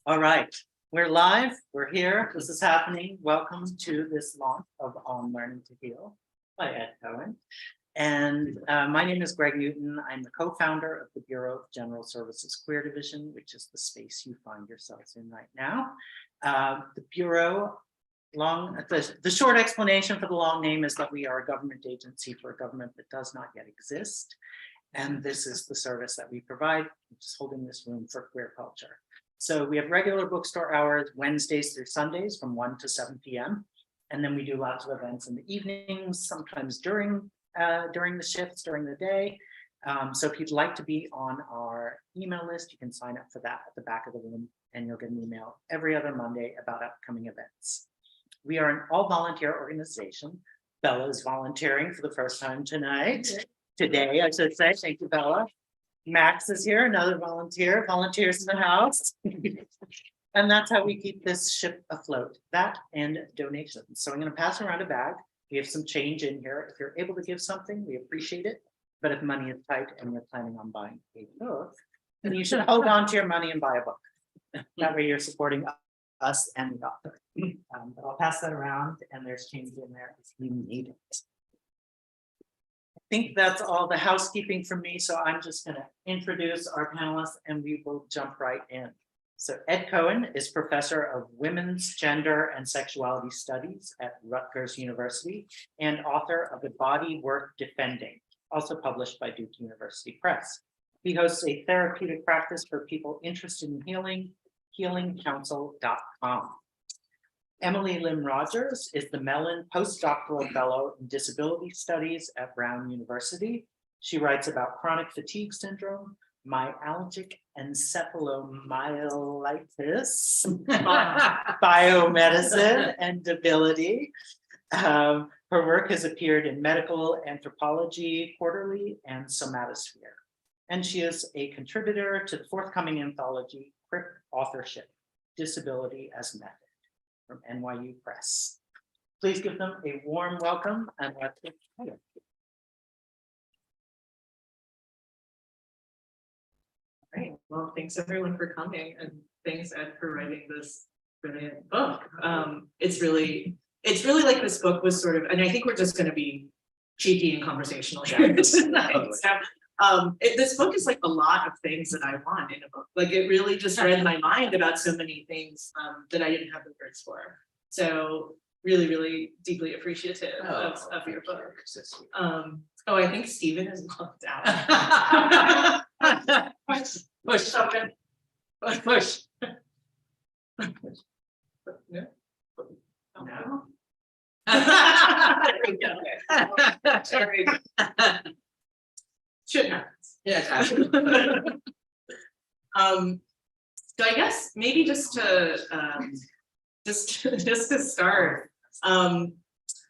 All right, we're live, we're here, this is happening. Welcome to this launch of On Learning to Heal by Ed Cohen. And my name is Greg Newton. I'm the co-founder of the Bureau of General Services Queer Division, which is the space you find yourselves in right now. The Bureau, the short explanation for the long name is that we are a government agency for a government that does not yet exist. And this is the service that we provide, which is holding this room for queer culture. So we have regular bookstore hours, Wednesdays through Sundays from 1 to 7 p.m. And then we do lots of events in the evenings, sometimes during the shifts, during the day. So if you'd like to be on our email list, you can sign up for that at the back of the room, and you'll get an email every other Monday about upcoming events. We are an all-volunteer organization. Bella is volunteering for the first time today, I should say. Thank you, Bella. Max is here, another volunteer, volunteers in the house. And that's how we keep this ship afloat, that and donations. So I'm going to pass around a bag. We have some change in here. If you're able to give something, we appreciate it. But if money is tight and you're planning on buying a book, then you should hold on to your money and buy a book. That way you're supporting us and the author. But I'll pass that around, and there's change in there if you need it. I think that's all the housekeeping from me, so I'm just going to introduce our panelists and we will jump right in. So Ed Cohen is professor of women's, gender, and sexuality studies at Rutgers University and author of The Body Worth Defending, also published by Duke University Press. He hosts a therapeutic practice for people interested in healing, healingcounsel.com. Emily Lim Rogers is the Mellon Postdoctoral Fellow in Disability Studies at Brown University. She writes about chronic fatigue syndrome, myalgic encephalomyelitis, biomedicine, and debility. Her work has appeared in Medical Anthropology Quarterly and Somatosphere. And she is a contributor to the forthcoming anthology, Crip Authorship, Disability as Method, from NYU Press. Please give them a warm welcome and let's get started. All right. Well, thanks everyone for coming, and thanks Ed for writing this brilliant book. It's really like this book was sort of, and I think we're just going to be cheeky and conversational here tonight. So, this book is like a lot of things that I want in a book. Like it really just read my mind about so many things that I didn't have the words for. So really, really deeply appreciative of your book. Oh, I think Stephen is locked out. Push open. Push. No. No. There we go. Sorry. Shit happens. Yeah. So I guess maybe just to start. I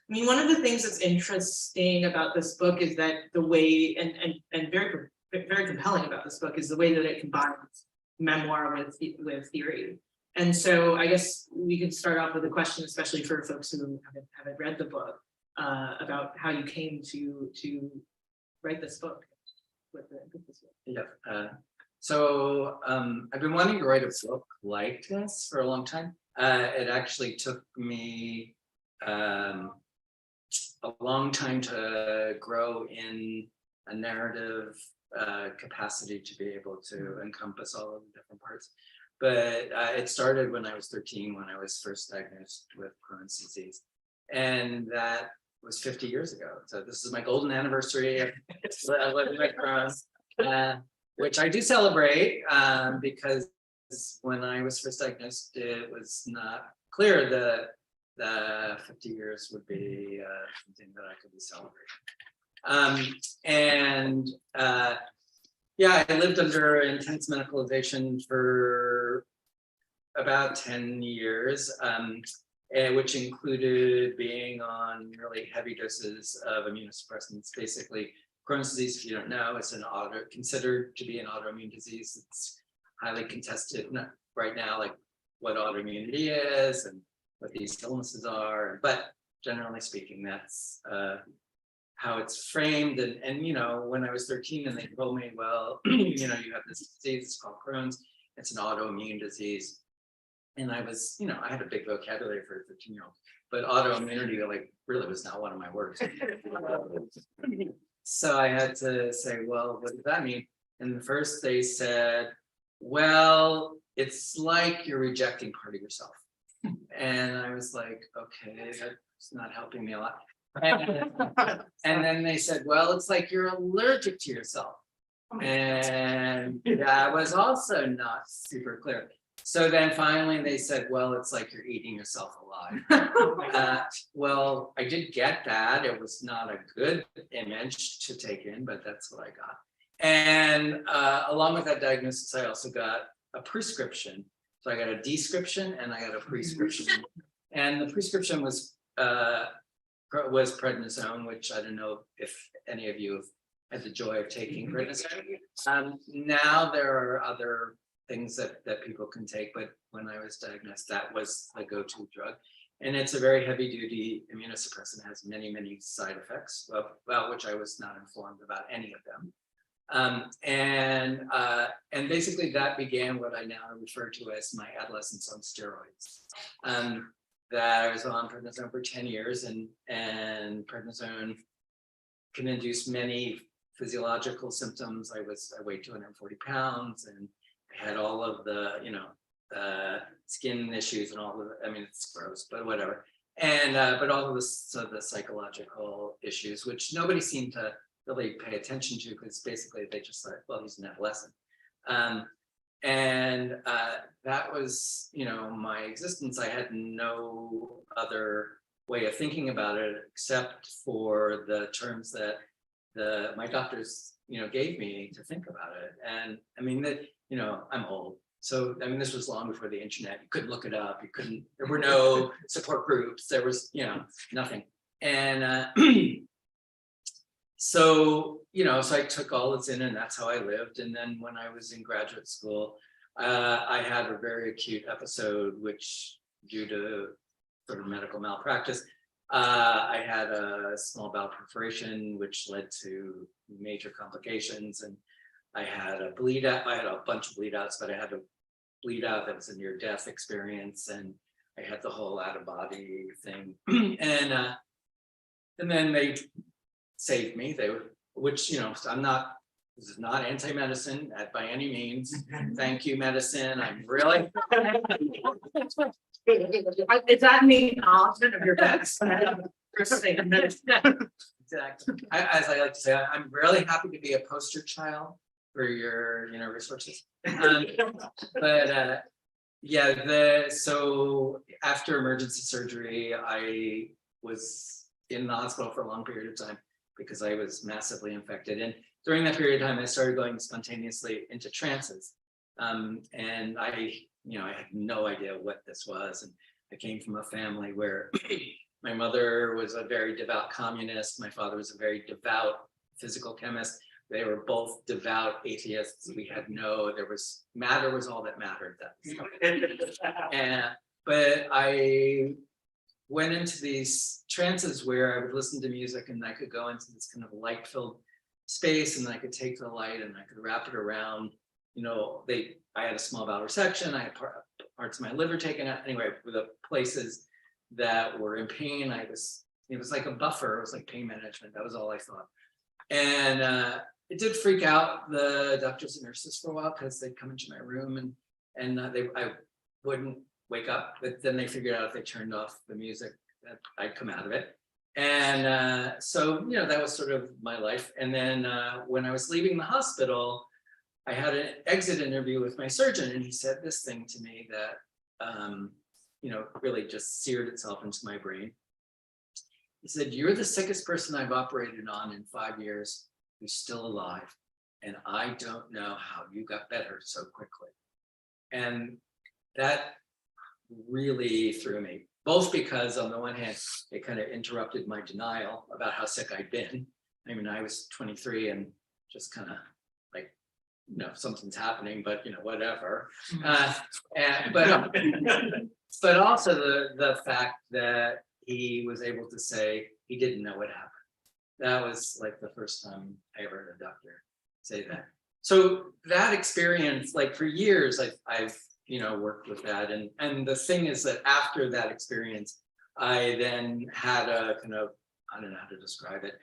mean, one of the things that's interesting about this book is that the way, and very compelling about this book, is the way that it combines memoir with theory. And so I guess we could start off with a question, especially for folks who haven't read the book, about how you came to write this book. Yeah. So I've been wanting to write a book like this for a long time. It actually took me a long time to grow in a narrative capacity to be able to encompass all of the different parts. But it started when I was 13, when I was first diagnosed with Crohn's disease. And that was 50 years ago. So this is my golden anniversary of living with Crohn's, which I do celebrate because when I was first diagnosed, it was not clear that the 50 years would be something that I could be celebrating. Yeah, I lived under intense medicalization for about 10 years. Which included being on really heavy doses of immunosuppressants. Basically, Crohn's disease, if you don't know, is considered to be an autoimmune disease. It's highly contested right now, like what autoimmunity is and what these illnesses are. But generally speaking, that's how it's framed. And you know, when I was 13 and they told me, well, you know, you have this disease, it's called Crohn's, it's an autoimmune disease. And I was, I had a big vocabulary for a 13-year-old, but autoimmunity like really was not one of my words. So I had to say, well, what does that mean? And first they said, well, it's like you're rejecting part of yourself. And I was like, okay, that's not helping me a lot. And then they said, well, it's like you're allergic to yourself. And that was also not super clear. So then finally they said, well, it's like you're eating yourself alive. Well, I did get that. It was not a good image to take in, but that's what I got. And along with that diagnosis, I also got a prescription. So I got a description and I got a prescription. And the prescription was prednisone, which I don't know if any of you have had the joy of taking prednisone. Now there are other things that people can take, but when I was diagnosed, that was the go-to drug. And it's a very heavy-duty immunosuppressant, has many, many side effects, about which I was not informed about any of them. And basically that began what I now refer to as my adolescence on steroids. That I was on prednisone for 10 years, and prednisone can induce many physiological symptoms. I weighed 240 pounds, and I had all of the, skin issues and all of the, it's gross, but whatever. And, but all of the psychological issues, which nobody seemed to really pay attention to, because basically they just thought, well, he's an adolescent. That was, my existence. I had no other way of thinking about it except for the terms that my doctors, gave me to think about it. And I'm old. So, this was long before the internet. You couldn't look it up. There were no support groups. There was, nothing. And so I took all that's in, and that's how I lived. And then when I was in graduate school, I had a very acute episode, which due to sort of medical malpractice, I had a small bowel perforation, which led to major complications. And I had a bleed out. I had a bunch of bleed outs, but I had a bleed out that was a near-death experience. And I had the whole out-of-body thing. And then they saved me. Which, this is not anti-medicine by any means. Thank you, medicine. I'm really. Is that the acknowledgement of your best? Exactly. As I like to say, I'm really happy to be a poster child for your, resources. So after emergency surgery, I was in the hospital for a long period of time because I was massively infected. And during that period of time, I started going spontaneously into trances. And I had no idea what this was. And I came from a family where my mother was a very devout communist. My father was a very devout physical chemist. They were both devout atheists. Matter was all that mattered. But I went into these trances where I would listen to music and I could go into this kind of light-filled space, and I could take the light and I could wrap it around. I had a small bowel resection. I had parts of my liver taken out. Anyway, for the places that were in pain, it was like a buffer. It was like pain management. That was all I thought. And it did freak out the doctors and nurses for a while, because they'd come into my room and I wouldn't wake up. But then they figured out if they turned off the music, that I'd come out of it. And so that was sort of my life. And then when I was leaving the hospital, I had an exit interview with my surgeon, and he said this thing to me that really just seared itself into my brain. He said, "You're the sickest person I've operated on in 5 years who's still alive, and I don't know how you got better so quickly." And that really threw me, both because on the one hand, it kind of interrupted my denial about how sick I'd been. I was 23 and just kind of like, something's happening, but whatever. But also the fact that he was able to say he didn't know what happened. That was like the first time I ever heard a doctor say that. So that experience, like for years, I've worked with that. And the thing is that after that experience, I then had a kind of, I don't know how to describe it.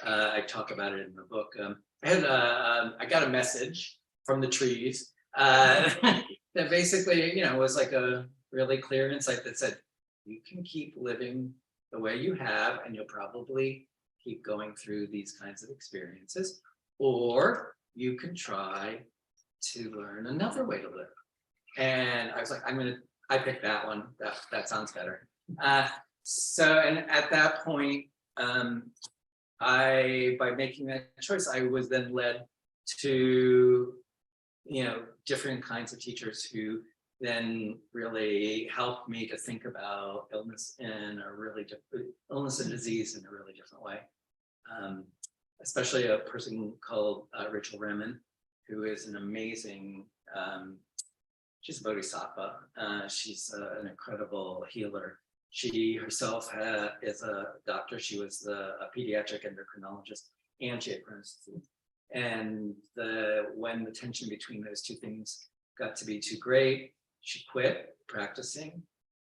I talk about it in the book. I got a message from the trees that basically, was like a really clear insight that said, you can keep living the way you have, and you'll probably keep going through these kinds of experiences, or you can try to learn another way to live. And I was like, I picked that one. That sounds better. So, and at that point, by making that choice, I was then led to, different kinds of teachers who then really helped me to think about illness and disease in a really different way. Especially a person called Rachel Remen, who is an amazing, she's a bodhisattva. She's an incredible healer. She herself is a doctor. She was a pediatric endocrinologist, and she had Crohn's disease. And when the tension between those two things got to be too great, she quit practicing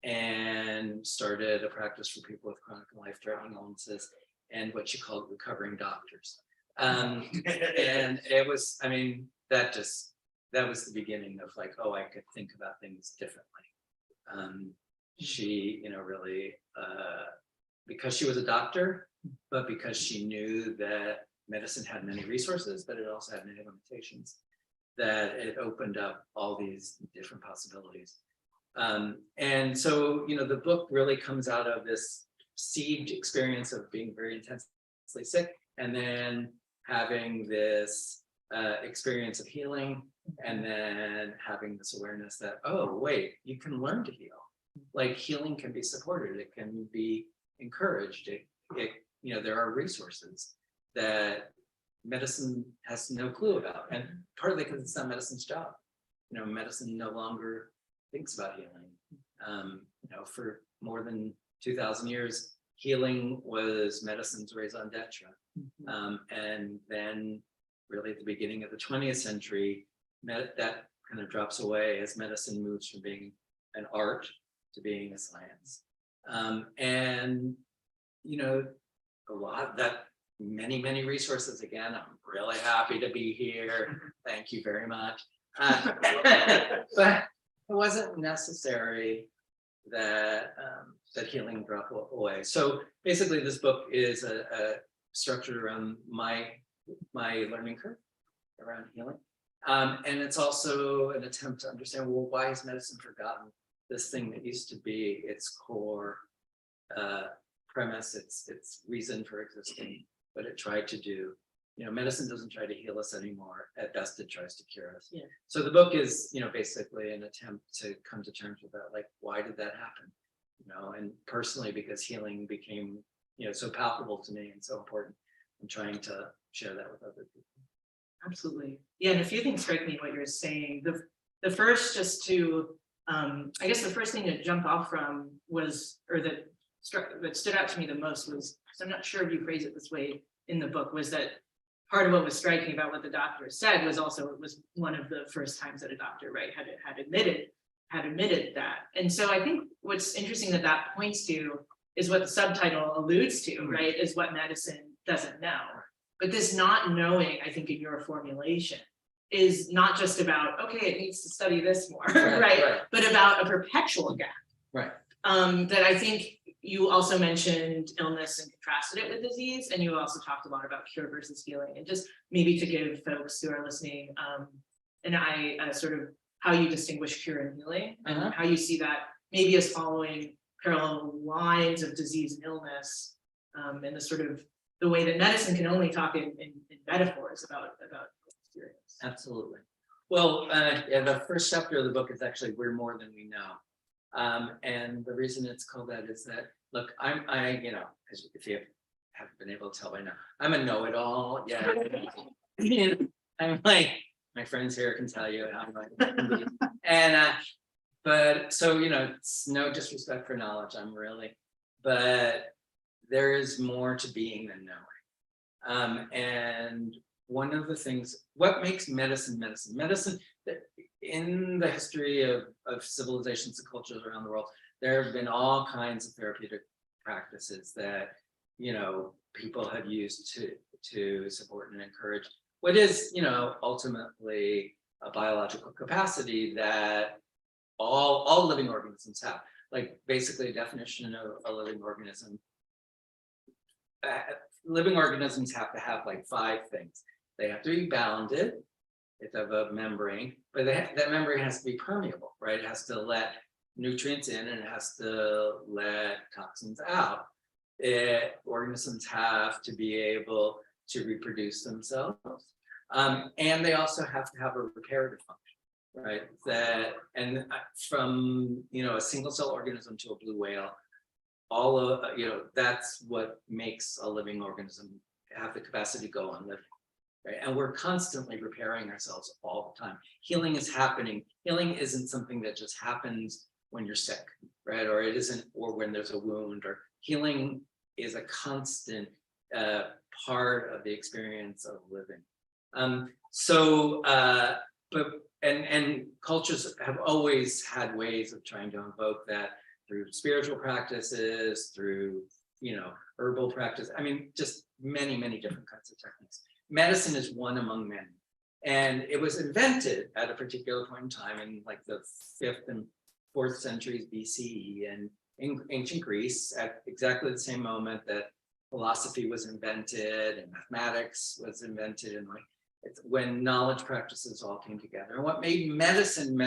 and started a practice for people with chronic and life-threatening illnesses and what she called recovering doctors. And it was, that was the beginning of like, oh, I could think about things differently. She, really, because she was a doctor, but because she knew that medicine had many resources, but it also had many limitations, that it opened up all these different possibilities. And so, the book really comes out of this seed experience of being very intensely sick, and then having this experience of healing, and then having this awareness that, oh, wait, you can learn to heal. Like healing can be supported, it can be encouraged. There are resources that medicine has no clue about, and partly because it's not medicine's job. Medicine no longer thinks about healing. For more than 2,000 years, healing was medicine's raison d'etre. And then really at the beginning of the 20th century, that kind of drops away as medicine moves from being an art to being a science. And, a lot that many resources. Again, I'm really happy to be here. Thank you very much. But it wasn't necessary that that healing drop away. So basically, this book is structured around my learning curve around healing, and it's also an attempt to understand, well, why has medicine forgotten this thing that used to be its core premise, its reason for existing, but it tried to do. Medicine doesn't try to heal us anymore. At best, it tries to cure us. Yeah. So the book is, basically an attempt to come to terms with that. Like, why did that happen? And personally, because healing became, so palpable to me and so important, I'm trying to share that with other people. Absolutely. Yeah, and a few things strike me what you're saying. The first, just to, I guess the first thing to jump off from was, or that stood out to me the most was, so I'm not sure if you phrase it this way in the book, was that part of what was striking about what the doctor said was also, it was one of the first times that a doctor, right, had admitted that. And so I think what's interesting that points to is what the subtitle alludes to, right, is what medicine doesn't know. But this not knowing, I think in your formulation, is not just about, okay, it needs to study this more, right? But about a perpetual gap. Right. That I think you also mentioned illness and contrasted it with disease, and you also talked a lot about cure versus healing, and just maybe to give folks who are listening sort of how you distinguish cure and healing, and how you see that maybe as following parallel lines of disease and illness, and the sort of the way that medicine can only talk in metaphors about experience. Absolutely. Well, the first chapter of the book is actually "We're More Than We Know," and the reason it's called that is that, look, if you haven't been able to tell by now, I'm a know-it-all. Yeah, I'm like, my friends here can tell you how I'm like, and but so it's no disrespect for knowledge. But there is more to being than knowing. And one of the things, what makes medicine, in the history of civilizations and cultures around the world, there have been all kinds of therapeutic practices that, you know, people have used to support and encourage what is, you know, ultimately a biological capacity that all living organisms have. Like basically a definition of a living organism. Living organisms have to have like 5 things. They have to be bounded. They have to have a membrane, but that membrane has to be permeable, right? It has to let nutrients in and it has to let toxins out. Organisms have to be able to reproduce themselves. And they also have to have a reparative function, right? And from, you know, a single cell organism to a blue whale, all of, you know, that's what makes a living organism have the capacity to go on living. Right? And we're constantly repairing ourselves all the time. Healing is happening. Healing isn't something that just happens when you're sick, right? Or it isn't, or when there's a wound. Or healing is a constant part of the experience of living. And cultures have always had ways of trying to invoke that through spiritual practices, through, you know, herbal practice. I mean, just many, many different kinds of techniques. Medicine is one among many. And it was invented at a particular point in time in like the 5th and 4th centuries BCE and in ancient Greece at exactly the same moment that philosophy was invented and mathematics was invented, and like it's when knowledge practices all came together. And what made medicine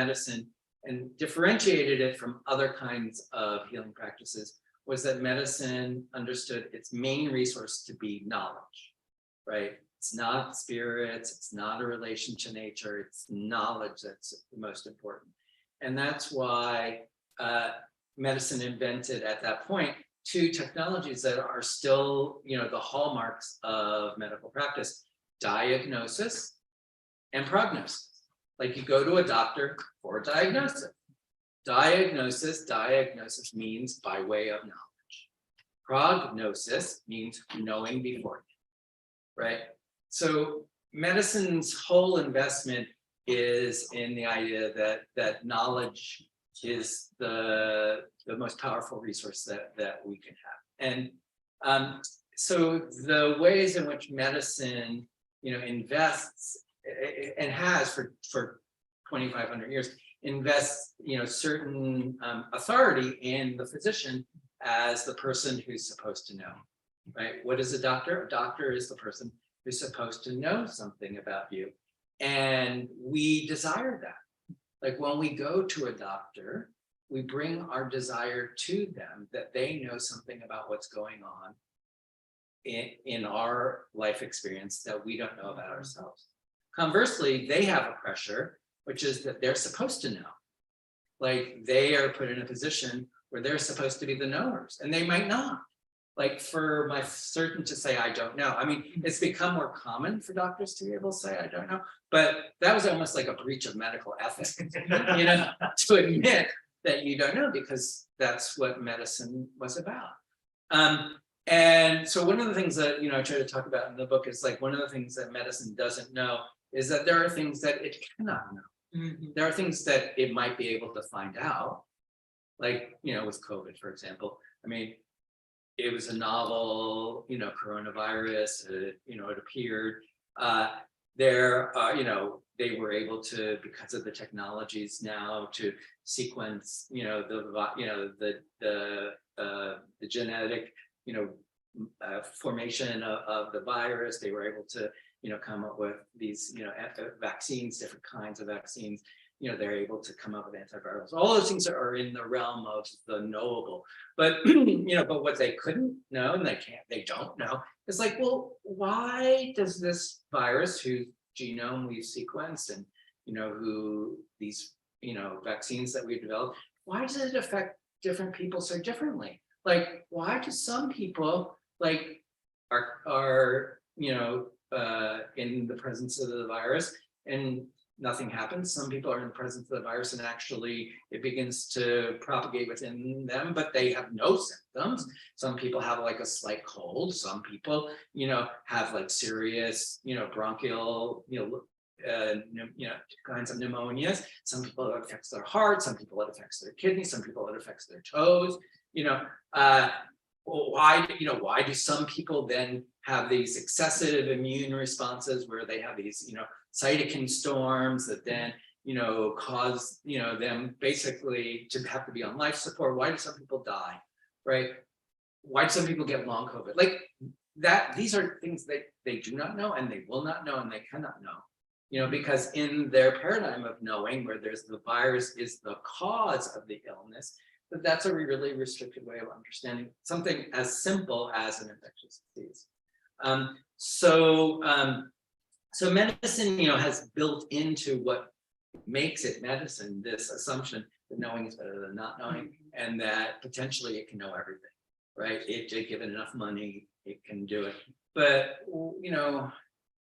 and differentiated it from other kinds of healing practices was that medicine understood its main resource to be knowledge, right? It's not spirits, it's not a relation to nature, it's knowledge that's the most important. And that's why medicine invented at that point 2 technologies that are still, you know, the hallmarks of medical practice: diagnosis and prognosis. Like you go to a doctor for a diagnosis. Diagnosis means by way of knowledge. Prognosis means knowing beforehand, right? So medicine's whole investment is in the idea that knowledge is the most powerful resource that we can have. And so the ways in which medicine, you know, invests and has for 2,500 years, invests, you know, certain authority in the physician as the person who's supposed to know, right? What is a doctor? A doctor is the person who's supposed to know something about you. And we desire that. Like when we go to a doctor, we bring our desire to them that they know something about what's going on in our life experience that we don't know about ourselves. Conversely, they have a pressure, which is that they're supposed to know. Like they are put in a position where they're supposed to be the knowers, and they might not. Like for my surgeon to say, I don't know. I mean, it's become more common for doctors to be able to say, I don't know, but that was almost like a breach of medical ethics, you know, to admit that you don't know, because that's what medicine was about. And so one of the things that, you know, I try to talk about in the book is like, one of the things that medicine doesn't know is that there are things that it cannot know. Mm-hmm. There are things that it might be able to find out, like, you know, with COVID, for example. I mean, it was a novel, you know, coronavirus, you know, it appeared. You know, they were able to, because of the technologies now, to sequence, you know, the genetic, you know, formation of the virus. They were able to, you know, come up with these, you know, vaccines, different kinds of vaccines. You know, they're able to come up with antivirals. All those things are in the realm of the knowable. But, you know, but what they couldn't know and they don't know is like, well, why does this virus whose genome we've sequenced and, you know, who these, you know, vaccines that we've developed, why does it affect different people so differently? Like, why do some people like are you know, in the presence of the virus and nothing happens? Some people are in the presence of the virus and actually it begins to propagate within them, but they have no symptoms. Some people have like a slight cold. Some people, you know, have like serious, you know, bronchial, you know, kinds of pneumonias. Some people it affects their heart, some people it affects their kidneys, some people it affects their toes. Why do some people then have these excessive immune responses where they have these, cytokine storms that then, cause, them basically to have to be on life support? Why do some people die, right? Why do some people get long COVID? Like that, these are things that they do not know, and they will not know, and they cannot know, because in their paradigm of knowing, where there's the virus is the cause of the illness, but that's a really restricted way of understanding something as simple as an infectious disease. So medicine, has built into what makes it medicine, this assumption that knowing is better than not knowing, and that potentially it can know everything, right? It given enough money, it can do it. But,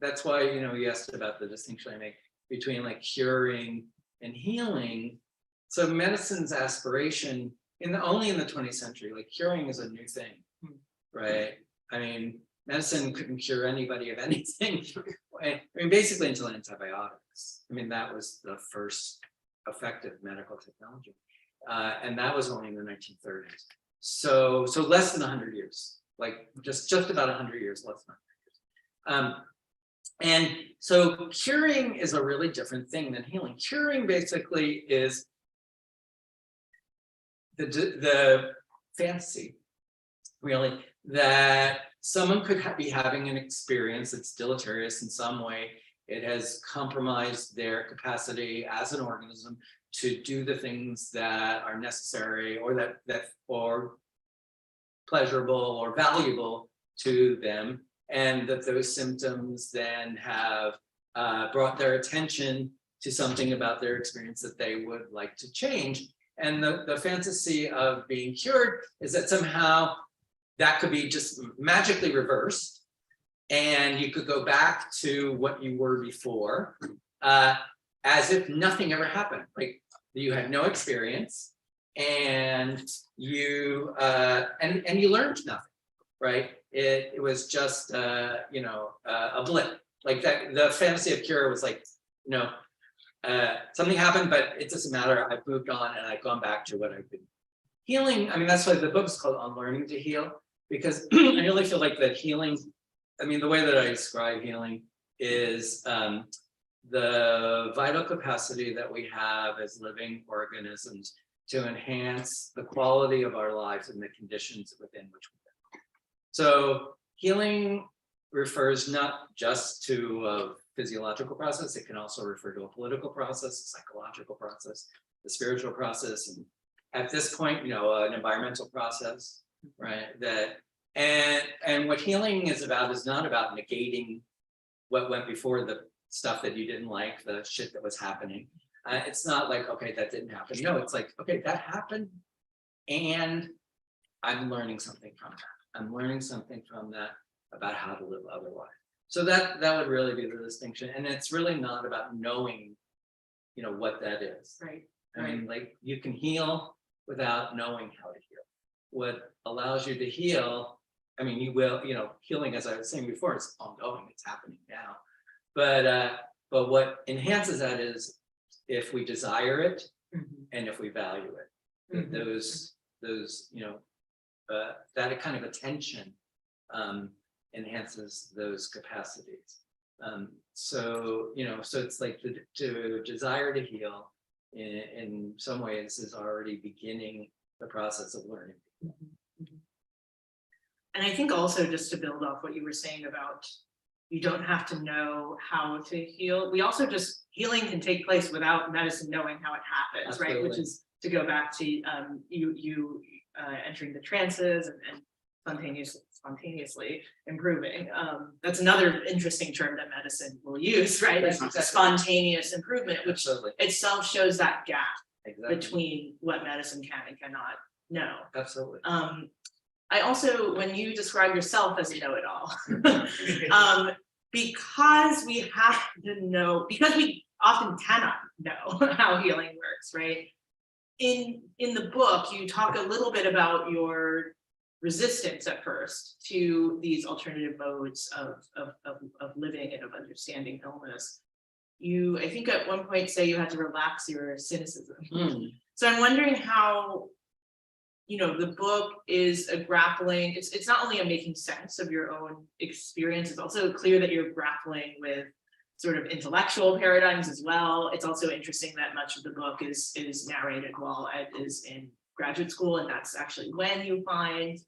that's why, you asked about the distinction I make between like curing and healing. So medicine's aspiration only in the 20th century, like curing is a new thing, right? I mean, medicine couldn't cure anybody of anything. I mean, basically until antibiotics. I mean, that was the first effective medical technology. And that was only in the 1930s. So less than 100 years, like just about 100 years, less than 100 years. And so curing is a really different thing than healing. Curing basically is the fantasy, really, that someone could be having an experience that's deleterious in some way. It has compromised their capacity as an organism to do the things that are necessary or that or pleasurable or valuable to them, and that those symptoms then have brought their attention to something about their experience that they would like to change. And the fantasy of being cured is that somehow that could be just magically reversed, and you could go back to what you were before, as if nothing ever happened. Like you had no experience, and you and you learned nothing, right? It was just a blip. Like that, the fantasy of cure was like, something happened, but it doesn't matter. I've moved on and I've gone back to what I've been healing. I mean, that's why the book is called On Learning to Heal, because I really feel like that healing, I mean, the way that I describe healing is the vital capacity that we have as living organisms to enhance the quality of our lives and the conditions within which we live. So healing refers not just to a physiological process, it can also refer to a political process, a psychological process, a spiritual process, and at this point, an environmental process, right? And what healing is about is not about negating what went before, the stuff that you didn't like, the shit that was happening. It's not like, okay, that didn't happen. No, it's like, okay, that happened, and I'm learning something from that. I'm learning something from that about how to live otherwise. So that would really be the distinction. And it's really not about knowing, what that is. Right. I mean, like you can heal without knowing how to heal. What allows you to heal, I mean, you will, healing, as I was saying before, it's ongoing, it's happening now. But what enhances that is if we desire it and if we value it. Those that kind of attention enhances those capacities. So it's like to desire to heal in some ways is already beginning the process of learning. And I think also, just to build off what you were saying about you don't have to know how to heal. We also healing can take place without medicine knowing how it happens. Absolutely. Right? Which is to go back to you entering the trances and spontaneously improving. That's another interesting term that medicine will use, right? Exactly. Spontaneous improvement, which Absolutely. Itself shows that gap exactly. Between what medicine can and cannot know. Absolutely. I also, when you describe yourself as a know-it-all, because we have to know, because we often cannot know how healing works, right? In the book, you talk a little bit about your resistance at first to these alternative modes of living and of understanding illness. you, I think at one point say you had to relax your cynicism. Mm. So I'm wondering how, the book is a grappling, it's not only a making sense of your own experience, it's also clear that you're grappling with sort of intellectual paradigms as well. It's also interesting that much of the book is narrated while Ed is in graduate school, and that's actually when you find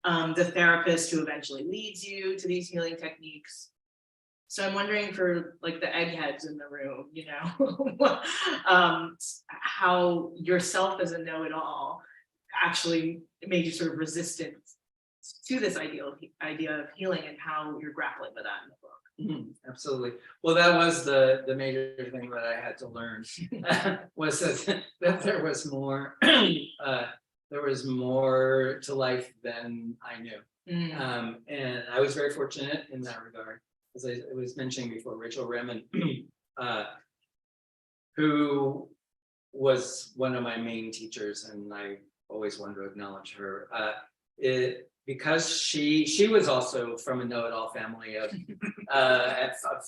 the therapist who eventually leads you to these healing techniques. So I'm wondering for like the eggheads in the room, how yourself as a know-it-all actually made you sort of resistant to this idea of healing, and how you're grappling with that in the book. Absolutely. Well, that was the major thing that I had to learn was that there was more to life than I knew. And I was very fortunate in that regard. As I was mentioning before, Rachel Remen, who was one of my main teachers, and I always want to acknowledge her. Because she was also from a know-it-all family of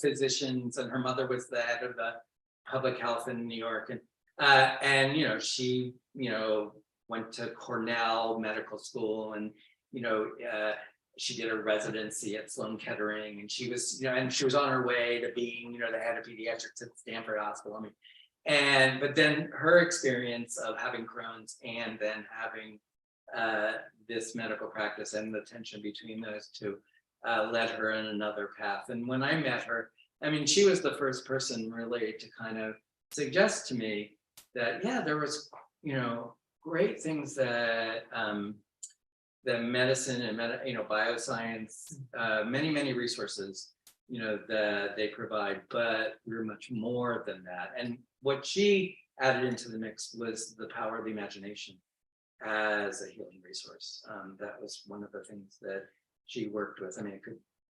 physicians, and her mother was the head of the public health in New York, and she went to Cornell Medical School, and she did a residency at Sloan Kettering, and she was and she was on her way to being the head of pediatrics at Stanford Hospital. But then her experience of having Crohn's and then having this medical practice and the tension between those two led her in another path. And when I met her, she was the first person really to kind of suggest to me that, there was, great things that that medicine and bioscience, many resources, that they provide, but we're much more than that. And what she added into the mix was the power of the imagination as a healing resource. That was one of the things that she worked with.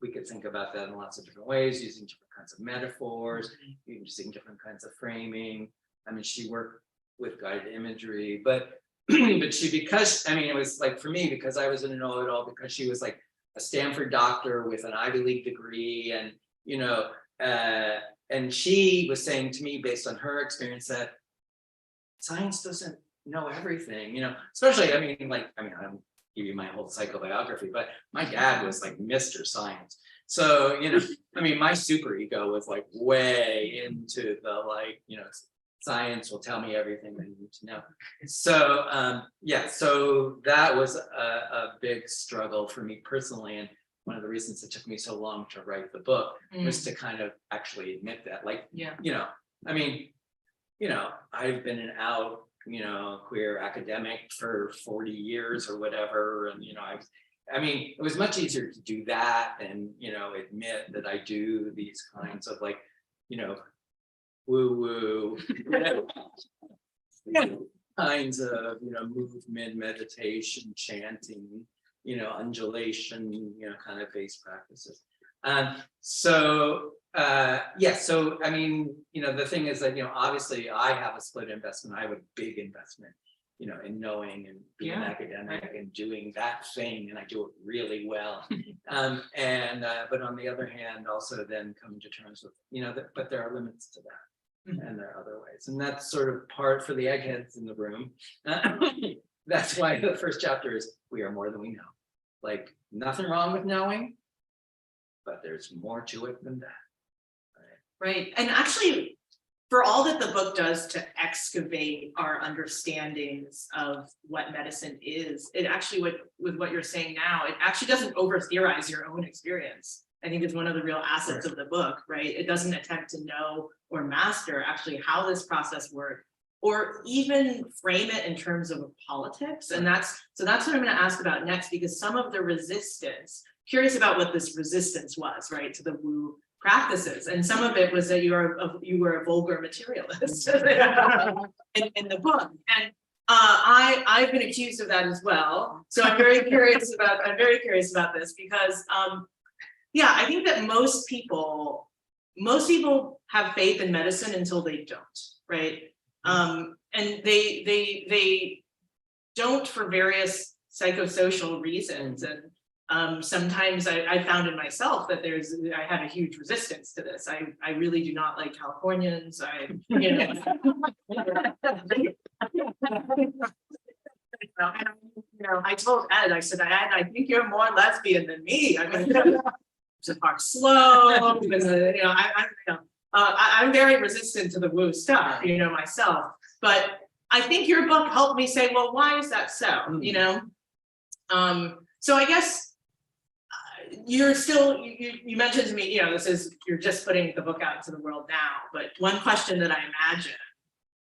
We could think about that in lots of different ways, using different kinds of metaphors, using different kinds of framing. She worked with guided imagery, but because it was like, for me, because I was in a know-it-all, because she was like a Stanford doctor with an Ivy League degree, and and she was saying to me, based on her experience, that science doesn't know everything, especially, I don't give you my whole psychobiography, but my dad was like Mr. Science. So, my super ego was like way into the science will tell me everything I need to know. So, so that was a big struggle for me personally. And one of the reasons it took me so long to write the book was to kind of actually admit that, I've been an out, queer academic for 40 years or whatever. And, it was much easier to do that and, admit that I do these kinds of woo-woo, kinds of, movement, meditation, chanting, undulation, kind of base practices. So the thing is that, obviously I have a split investment. I have a big investment, in knowing and being an academic and doing that thing, and I do it really well. But on the other hand, also then coming to terms with, but there are limits to that. And there are other ways. And that's sort of part for the eggheads in the room. That's why the first chapter is we are more than we know. Like, nothing wrong with knowing, but there's more to it than that. Right. And actually, for all that the book does to excavate our understandings of what medicine is, it actually, with what you're saying now, it actually doesn't over theorize your own experience. I think it's one of the real assets of the book, right? It doesn't attempt to know or master actually how this process works, or even frame it in terms of politics. And that's what I'm going to ask about next, because some of the resistance, curious about what this resistance was, right, to the woo practices. And some of it was that you were a vulgar materialist in the book. And I've been accused of that as well. So I'm very curious about this, because I think that most people have faith in medicine until they don't, right? And they don't for various psychosocial reasons. And sometimes I found in myself that I have a huge resistance to this. I really do not like Californians. I told Ed, I said, Ed, I think you're more lesbian than me. I mean, to park slow, because I'm very resistant to the woo stuff, myself. But I think your book helped me say, well, why is that so? So I guess you're still, you mentioned to me, you're just putting the book out into the world now. But one question that I imagine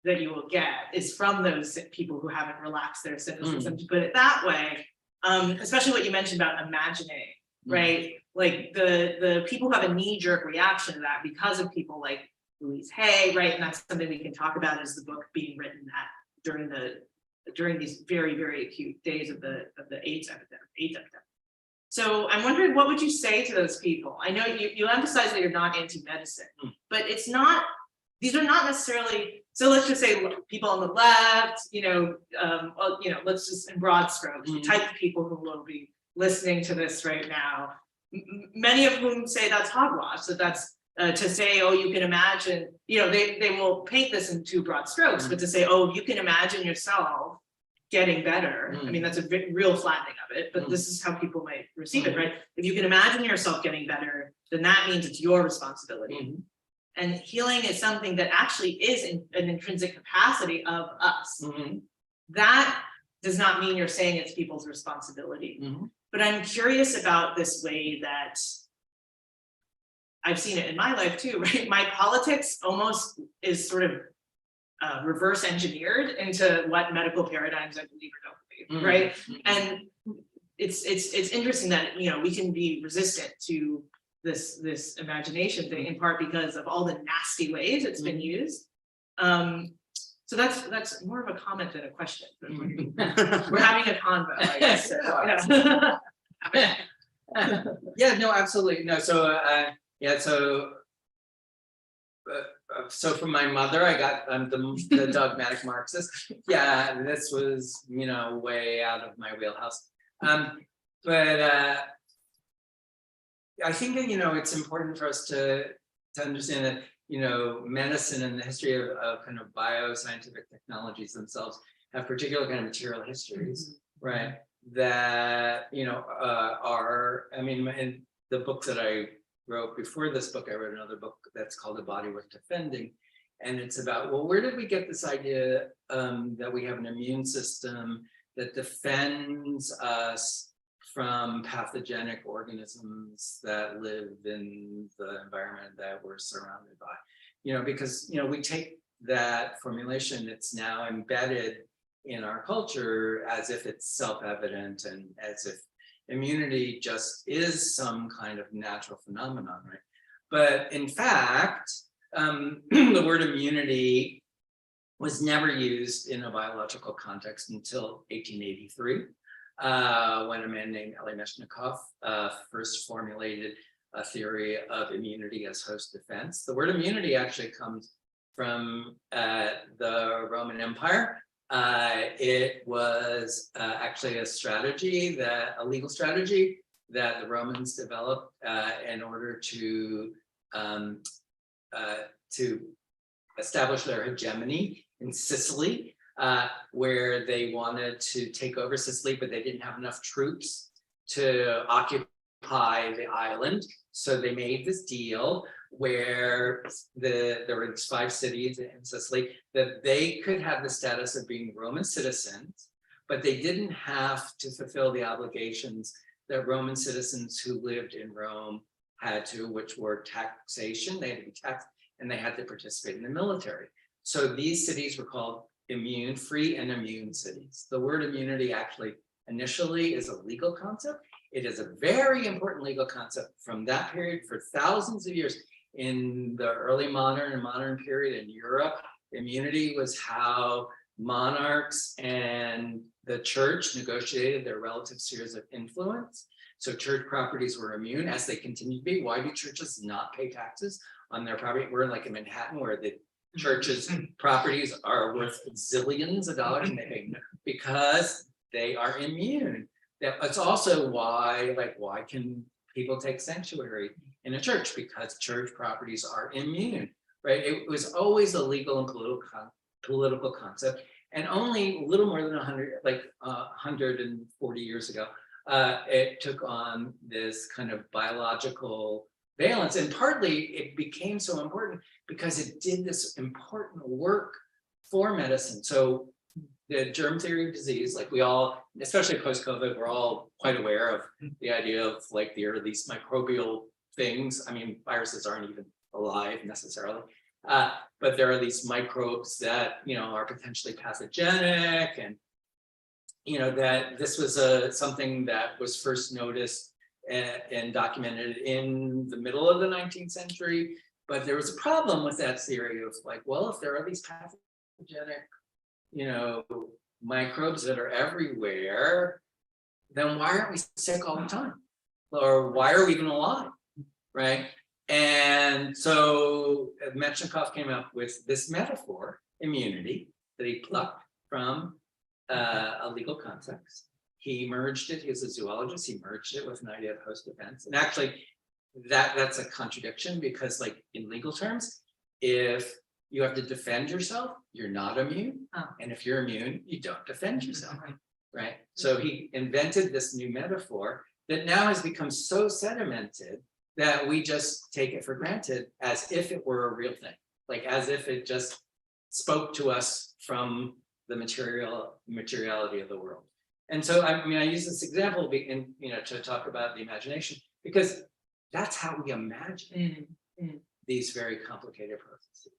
that you will get is from those people who haven't relaxed their cynicism, to put it that way, especially what you mentioned about imagining, right? Like the people who have a knee-jerk reaction to that because of people like Louise Hay, right? And that's something we can talk about as the book being written during these very, very acute days of the AIDS epidemic. So I'm wondering, what would you say to those people? I know you emphasize that you're not anti-medicine, but it's not, these are not necessarily, so let's just say people on the left, let's just in broad strokes, the type of people who will be listening to this right now, many of whom say that's hogwash, so that's to say, oh, you can imagine, they will paint this in two broad strokes, but to say, oh, you can imagine yourself getting better. I mean, that's a real flattening of it, but this is how people might receive it, right? If you can imagine yourself getting better, then that means it's your responsibility. And healing is something that actually is an intrinsic capacity of us. That does not mean you're saying it's people's responsibility. But I'm curious about this way that I've seen it in my life too, right? My politics almost is sort of reverse engineered into what medical paradigms I believe or don't believe, right? And it's interesting that we can be resistant to this imagination thing, in part because of all the nasty ways it's been used. So that's more of a comment than a question. We're having a convo, I guess. Yeah, no, absolutely. No, so so from my mother, I got the dogmatic Marxist. Yeah, this was way out of my wheelhouse. But I think that it's important for us to understand that medicine and the history of kind of bioscientific technologies themselves have particular kind of material histories, right? That are, I mean, in the book that I wrote before this book, I wrote another book that's called A Body Worth Defending, and it's about, well, where did we get this idea that we have an immune system that defends us from pathogenic organisms that live in the environment that we're surrounded by? Because we take that formulation, it's now embedded in our culture as if it's self-evident and as if immunity just is some kind of natural phenomenon, right? But in fact, the word immunity was never used in a biological context until 1883, when a man named Meshnikov first formulated a theory of immunity as host defense. The word immunity actually comes from the Roman Empire. It was actually a legal strategy that the Romans developed in order to establish their hegemony in Sicily, where they wanted to take over Sicily, but they didn't have enough troops to occupy the island. So they made this deal where there were these 5 cities in Sicily that they could have the status of being Roman citizens, but they didn't have to fulfill the obligations that Roman citizens who lived in Rome had to, which were taxation. They had to be taxed and they had to participate in the military. So these cities were called free and immune cities. The word immunity actually initially is a legal concept. It is a very important legal concept from that period for thousands of years. In the early modern and modern period in Europe, immunity was how monarchs and the church negotiated their relative spheres of influence. So church properties were immune, as they continue to be. Why do churches not pay taxes on their property? We're like in Manhattan, where the church's properties are worth zillions of dollars, and they pay because they are immune. It's also why, like, why can people take sanctuary in a church? Because church properties are immune, right? It was always a legal and political concept, and only a little more than 140 years ago, it took on this kind of biological valence. And partly it became so important because it did this important work for medicine. So the germ theory of disease, like we all, especially post-COVID, we're all quite aware of the idea of like there are these microbial things. I mean, viruses aren't even alive necessarily, but there are these microbes that, you know, are potentially pathogenic, and you know that this was something that was first noticed and documented in the middle of the 19th century. But there was a problem with that theory of like, well, if there are these pathogenic, you know, microbes that are everywhere, then why aren't we sick all the time? Or why are we even alive, right? And so Metchnikoff came up with this metaphor, immunity, that he plucked from a legal context. He merged it, he was a zoologist, he merged it with an idea of host defense. And actually, that's a contradiction, because like in legal terms, if you have to defend yourself, you're not immune. Oh. And if you're immune, you don't defend yourself, right? So he invented this new metaphor that now has become so sedimented that we just take it for granted as if it were a real thing, like as if it just spoke to us from the materiality of the world. And so, I mean, I use this example in, you know, to talk about the imagination, because that's how we imagine these very complicated processes.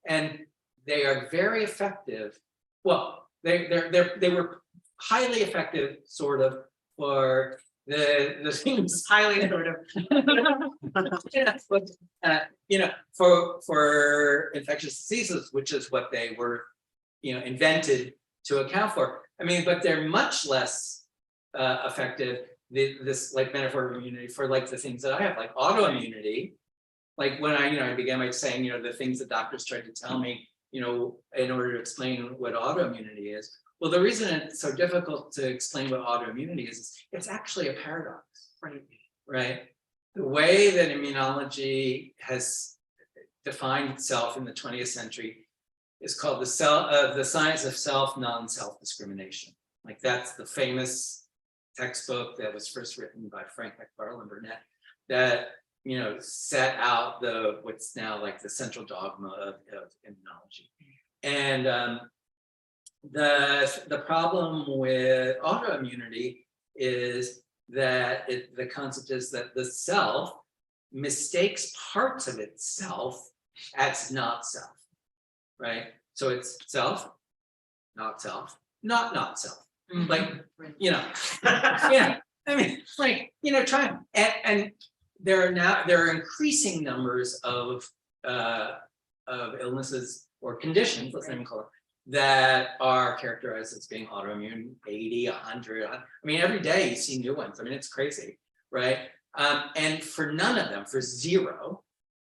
And they are very effective. Well, they were highly effective, sort of, for the things Highly sort of. you know, for infectious diseases, which is what they were, you know, invented to account for. I mean, but they're much less effective. This like metaphor of immunity for like the things that I have, like autoimmunity. Like when I began by saying, you know, the things that doctors tried to tell me, you know, in order to explain what autoimmunity is. Well, the reason it's so difficult to explain what autoimmunity is it's actually a paradox, right? The way that immunology has defined itself in the 20th century is called the science of self, non-self discrimination. Like that's the famous textbook that was first written by Frank McFarland Burnett that, you know, set out what's now like the central dogma of immunology. And the problem with autoimmunity is that the concept is that the self mistakes parts of itself as not self, right? So it's self, not self, not self. Like, you know, yeah, I mean, like, you know, try and there are increasing numbers of illnesses or conditions, let's name call it, that are characterized as being autoimmune, 80, 100. I mean, every day you see new ones. I mean, it's crazy, right? And for none of them, for zero,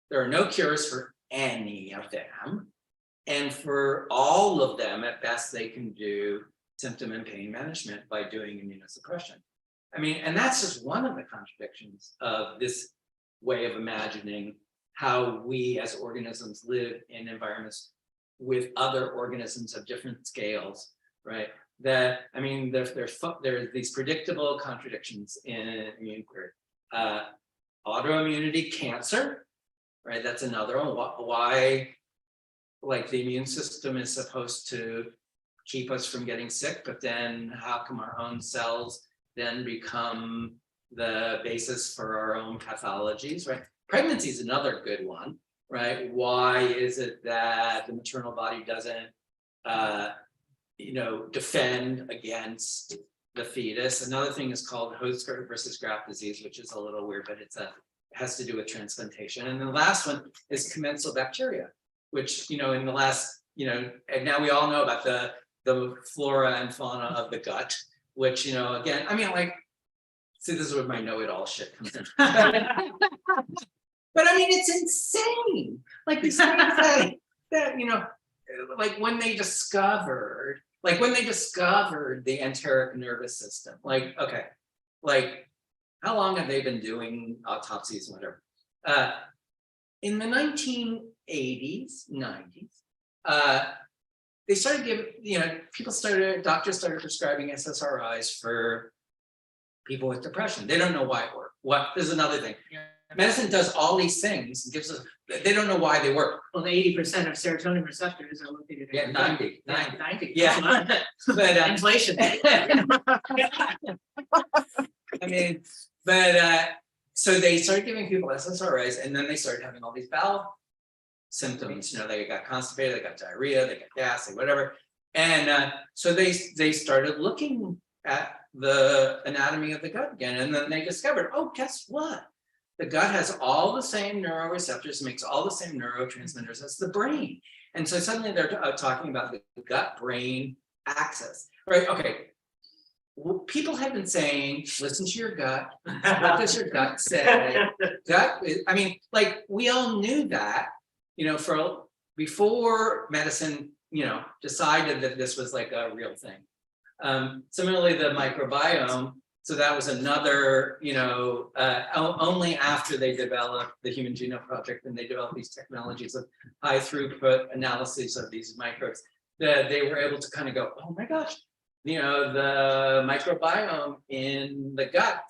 there are no cures for any of them. And for all of them, at best, they can do symptom and pain management by doing immunosuppression. I mean, and that's just one of the contradictions of this way of imagining how we as organisms live in environments with other organisms of different scales, right? That, I mean, there are these predictable contradictions in immune query. Autoimmunity, cancer, right? That's another one. Why, like the immune system is supposed to keep us from getting sick, but then how come our own cells then become the basis for our own pathologies, right? Pregnancy is another good one, right? Why is it that the maternal body doesn't, you know, defend against the fetus? Another thing is called host versus graft disease, which is a little weird, but it has to do with transplantation. And the last one is commensal bacteria, which, you know, in the last, you know, and now we all know about the flora and fauna of the gut, which, you know, again, I mean, like, see, this is where my know-it-all shit comes in. But I mean, it's insane. Like these things that, you know, like when they discovered like when they discovered the enteric nervous system, like, okay, like how long have they been doing autopsies, whatever? In the 1980s, 90s, they started giving, doctors started prescribing SSRIs for people with depression. They don't know why it worked. There's another thing. Medicine does all these things and gives us, they don't know why they work. Well, 80% of serotonin receptors are located in. Yeah, 90. 90. Yeah. But Inflation. I mean, but so they started giving people SSRIs, and then they started having all these bowel symptoms. They got constipated, they got diarrhea, they got gas, and whatever. And so they started looking at the anatomy of the gut again, and then they discovered, oh, guess what? The gut has all the same neuroreceptors, makes all the same neurotransmitters as the brain. And so suddenly they're talking about the gut-brain axis, right? Okay. Well, people have been saying, listen to your gut. What does your gut say? I mean, like we all knew that, for before medicine, decided that this was like a real thing. Similarly, the microbiome. So that was another, only after they developed the Human Genome Project and they developed these technologies of high throughput analysis of these microbes, that they were able to kind of go, oh my gosh, the microbiome in the gut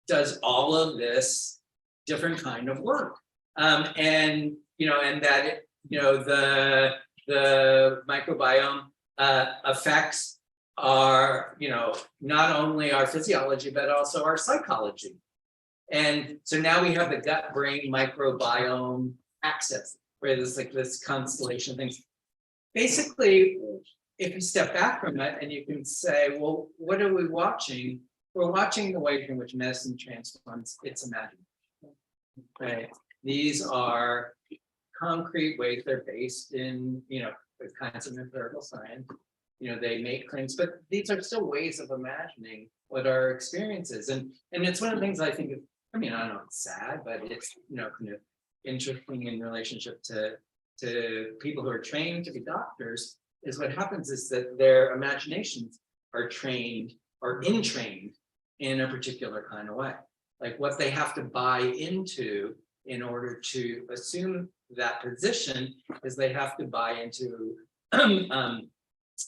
does all of this different kind of work. And that, the microbiome affects our, not only our physiology, but also our psychology. And so now we have the gut-brain microbiome axis, where there's like this constellation of things. Basically, if you step back from it and you can say, well, what are we watching? We're watching the way in which medicine transforms its imagination. Right? These are concrete ways. They're based in, with kinds of empirical science. They make claims, but these are still ways of imagining what our experience is. And it's one of the things I think, I don't know, it's sad, but it's, kind of interesting in relationship to people who are trained to be doctors, is what happens is that their imaginations are trained or entrained in a particular kind of way. Like what they have to buy into in order to assume that position is they have to buy into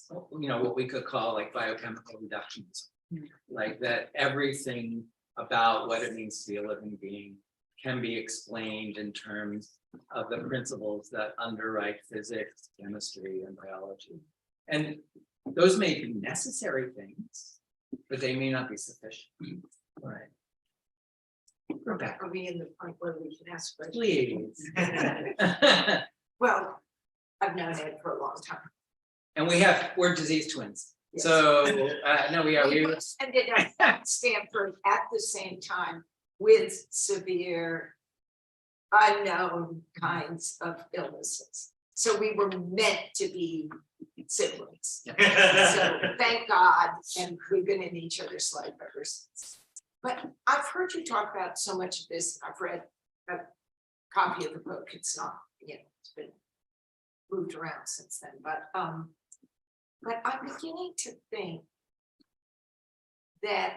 what we could call like biochemical reductionism, like that everything about what it means to be a living being can be explained in terms of the principles that underwrite physics, chemistry, and biology. And those may be necessary things, but they may not be sufficient. Right. Rebecca, Are we in the point where we can ask questions? please. Well, I've known Ed for a long time. And we're disease twins. Yes. So no, we are. We ended up at Stanford at the same time with severe, unknown kinds of illnesses. So we were meant to be siblings. So thank God, and we've been in each other's life ever since. But I've heard you talk about so much of this. I've read a copy of the book. It's not, it's been moved around since then. But I'm beginning to think that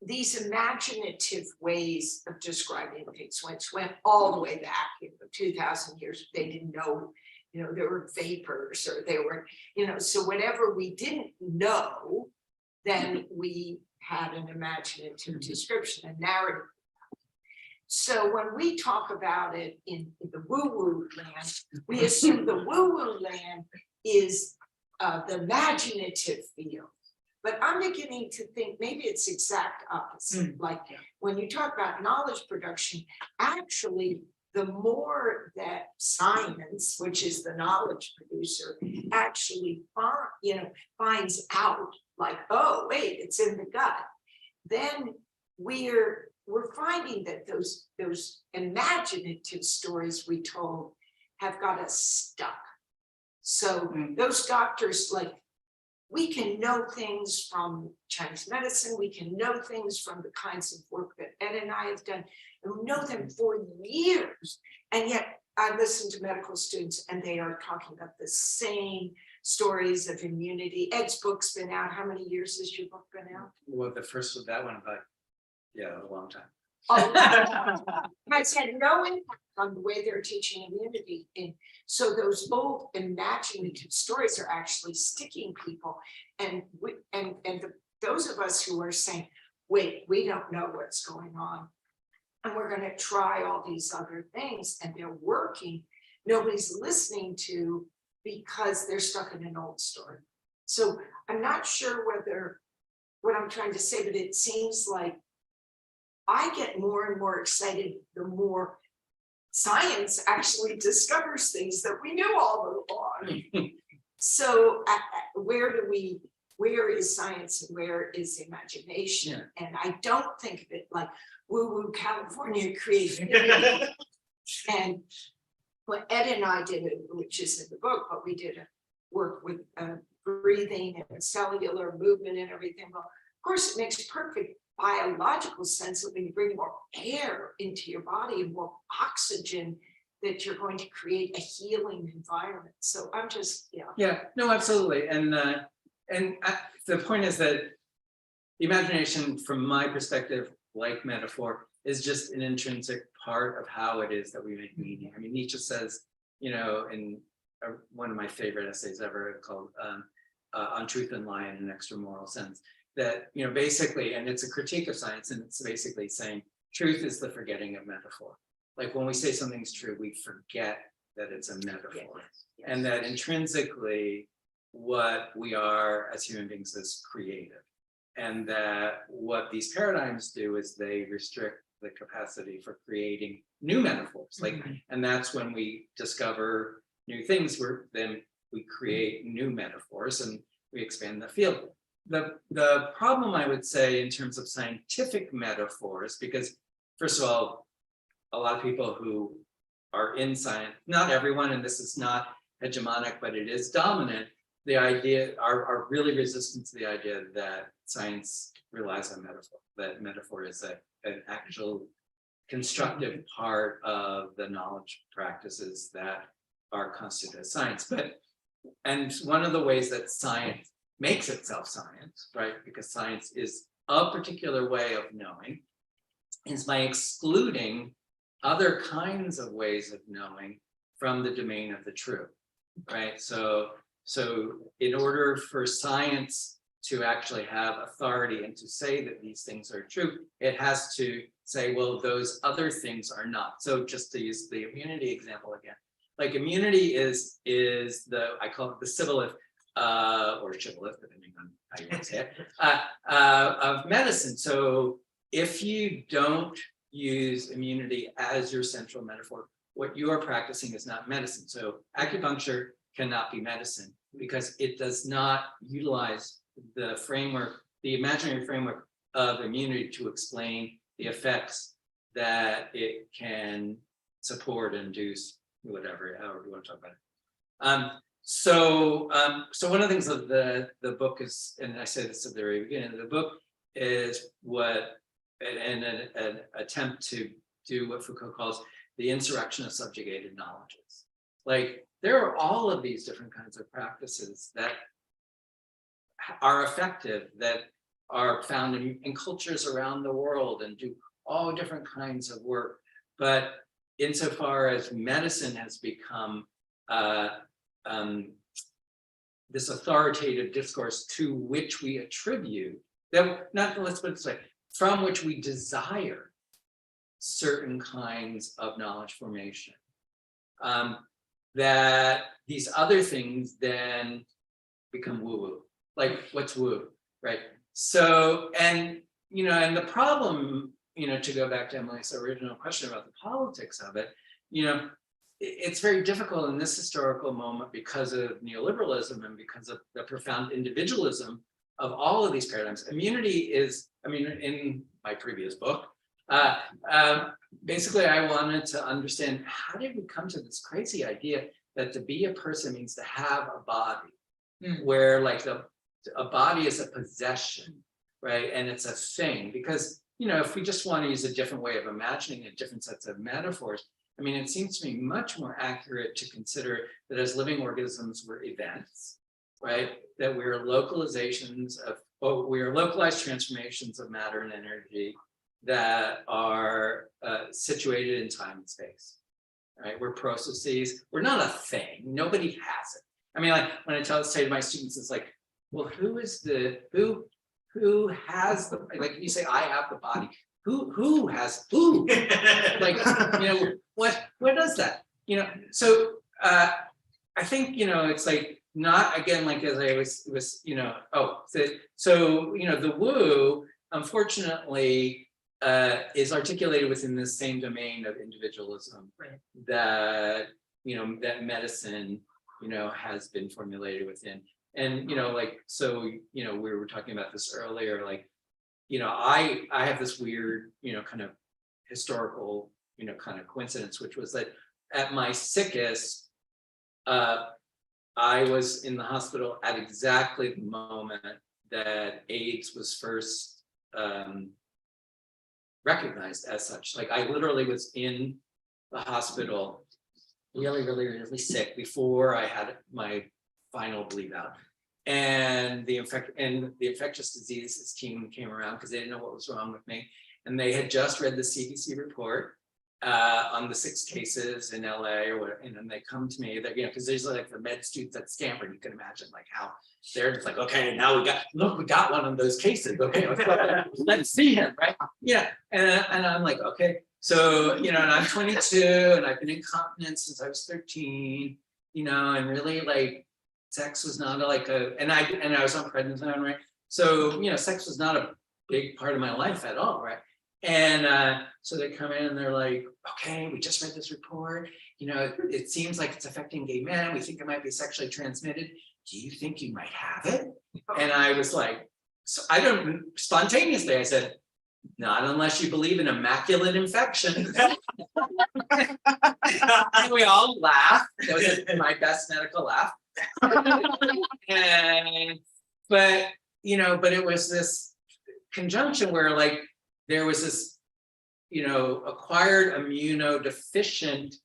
these imaginative ways of describing things, which went all the way back 2,000 years, they didn't know, there were vapors or they were, so whatever we didn't know, then we had an imaginative description, a narrative. So when we talk about it in the woo-woo land, we assume the woo-woo land is the imaginative field. But I'm beginning to think maybe it's exact opposite. Like when you talk about knowledge production, actually, the more that science, which is the knowledge producer, actually finds out, like, oh, wait, it's in the gut, then we're finding that those imaginative stories we told have got us stuck. So those doctors, like, we can know things from Chinese medicine, we can know things from the kinds of work that Ed and I have done, and we know them for years. And yet I listen to medical students and they are talking about the same stories of immunity. Ed's book's been out. How many years has your book been out? Well, the first was that one, but yeah, a long time. Has had no impact on the way they're teaching immunity. And so those old imaginative stories are actually sticking people. And those of us who are saying, wait, we don't know what's going on, and we're going to try all these other things, and they're working, nobody's listening to, because they're stuck in an old story. So I'm not sure whether what I'm trying to say, but it seems like I get more and more excited the more science actually discovers things that we knew all along. So where is science and where is imagination? And I don't think of it like woo-woo California creativity. And what Ed and I did, which is in the book, but we did work with breathing and cellular movement and everything. Well, of course, it makes perfect biological sense that when you bring more air into your body and more oxygen, that you're going to create a healing environment. So I'm just, Yeah, no, absolutely. And the point is that imagination, from my perspective, like metaphor, is just an intrinsic part of how it is that we make meaning. I mean, Nietzsche says, in one of my favorite essays ever called On Truth and Lie in an Extramoral Sense, that, basically, and it's a critique of science, and it's basically saying truth is the forgetting of metaphor. Like when we say something's true, we forget that it's a metaphor. Yes. And that intrinsically what we are as human beings is creative. And that what these paradigms do is they restrict the capacity for creating new metaphors. And that's when we discover new things, then we create new metaphors and we expand the field. The problem, I would say, in terms of scientific metaphors, because first of all, a lot of people who are in science, not everyone, and this is not hegemonic, but it is dominant, the idea are really resistant to the idea that science relies on metaphor, that metaphor is an actual constructive part of the knowledge practices that are constituted as science. And one of the ways that science makes itself science, right, because science is a particular way of knowing, is by excluding other kinds of ways of knowing from the domain of the true, right? So in order for science to actually have authority and to say that these things are true, it has to say, well, those other things are not. So just to use the immunity example again, like immunity is I call it the sibboleth, or shibboleth, depending on how you want to say it, of medicine. So if you don't use immunity as your central metaphor, what you are practicing is not medicine. So acupuncture cannot be medicine because it does not utilize the framework, the imaginary framework of immunity to explain the effects that it can support, induce, whatever, however you want to talk about it. So one of the things that the book is, and I say this at the very beginning, the book is an attempt to do what Foucault calls the insurrection of subjugated knowledges. Like there are all of these different kinds of practices that are effective, that are found in cultures around the world and do all different kinds of work. But insofar as medicine has become this authoritative discourse to which we attribute, let's put it this way, from which we desire certain kinds of knowledge formation, that these other things then become woo-woo. Like what's woo, right? So, and the problem, to go back to Emily's original question about the politics of it, it's very difficult in this historical moment because of neoliberalism and because of the profound individualism of all of these paradigms. Immunity is, in my previous book, basically I wanted to understand how did we come to this crazy idea that to be a person means to have a body, where like a body is a possession, right? And it's a thing, because, if we just want to use a different way of imagining it, different sets of metaphors, it seems to me much more accurate to consider that as living organisms, we're events, right? That we're localizations of, we are localized transformations of matter and energy that are situated in time and space, right? We're processes. We're not a thing. Nobody has it. I mean, like when I say to my students, it's like, well, who has the like you say I have the body. Who has who? Like, what does that? So I think it's like not again like as I was the woo unfortunately is articulated within the same domain of individualism, Right. that that medicine has been formulated within. And we were talking about this earlier, like I have this weird kind of historical kind of coincidence, which was that at my sickest I was in the hospital at exactly the moment that AIDS was first recognized as such. Like I literally was in the hospital really, really, really sick before I had my final bleed out. And the infectious diseases team came around because they didn't know what was wrong with me. And they had just read the CDC report on the 6 cases in LA or whatever. And then they come to me that, because there's like the med students at Stanford, you can imagine like how they're just like, okay, now we got one of those cases. Okay, let's see him, right? Yeah. And I'm like, okay. So, and I'm 22 and I've been incontinent since I was 13, and really like sex was not like and I was on prednisone, right? So, sex was not a big part of my life at all, right? And so they come in and they're like, okay, we just read this report. It seems like it's affecting gay men. We think it might be sexually transmitted. Do you think you might have it? And I was like, so I don't spontaneously, I said, not unless you believe in immaculate infection. And we all laughed. That was my best medical laugh. But it was this conjunction where like there was this acquired immunodeficient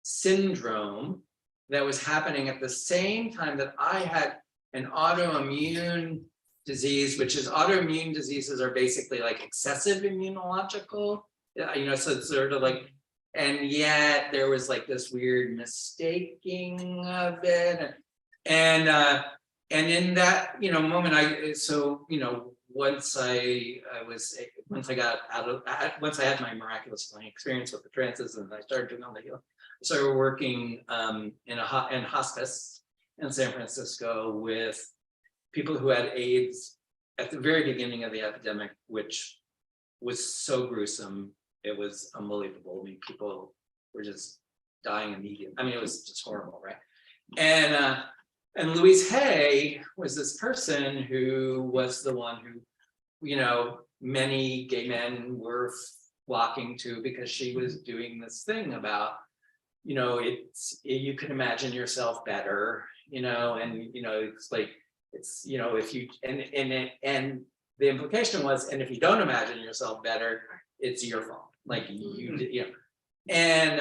syndrome that was happening at the same time that I had an autoimmune disease, which is autoimmune diseases are basically like excessive immunological, so it's sort of like, and yet there was like this weird mistaking of it. And in that, moment, once I had my miraculous healing experience with the trances and I started doing all the healing, I started working in hospice in San Francisco with people who had AIDS at the very beginning of the epidemic, which was so gruesome. It was unbelievable. I mean, people were just dying immediately. I mean, it was just horrible, right? And Louise Hay was this person who was the one who, many gay men were flocking to because she was doing this thing about, you can imagine yourself better, and it's like, it's, if you, and the implication was, and if you don't imagine yourself better, it's your fault. Like and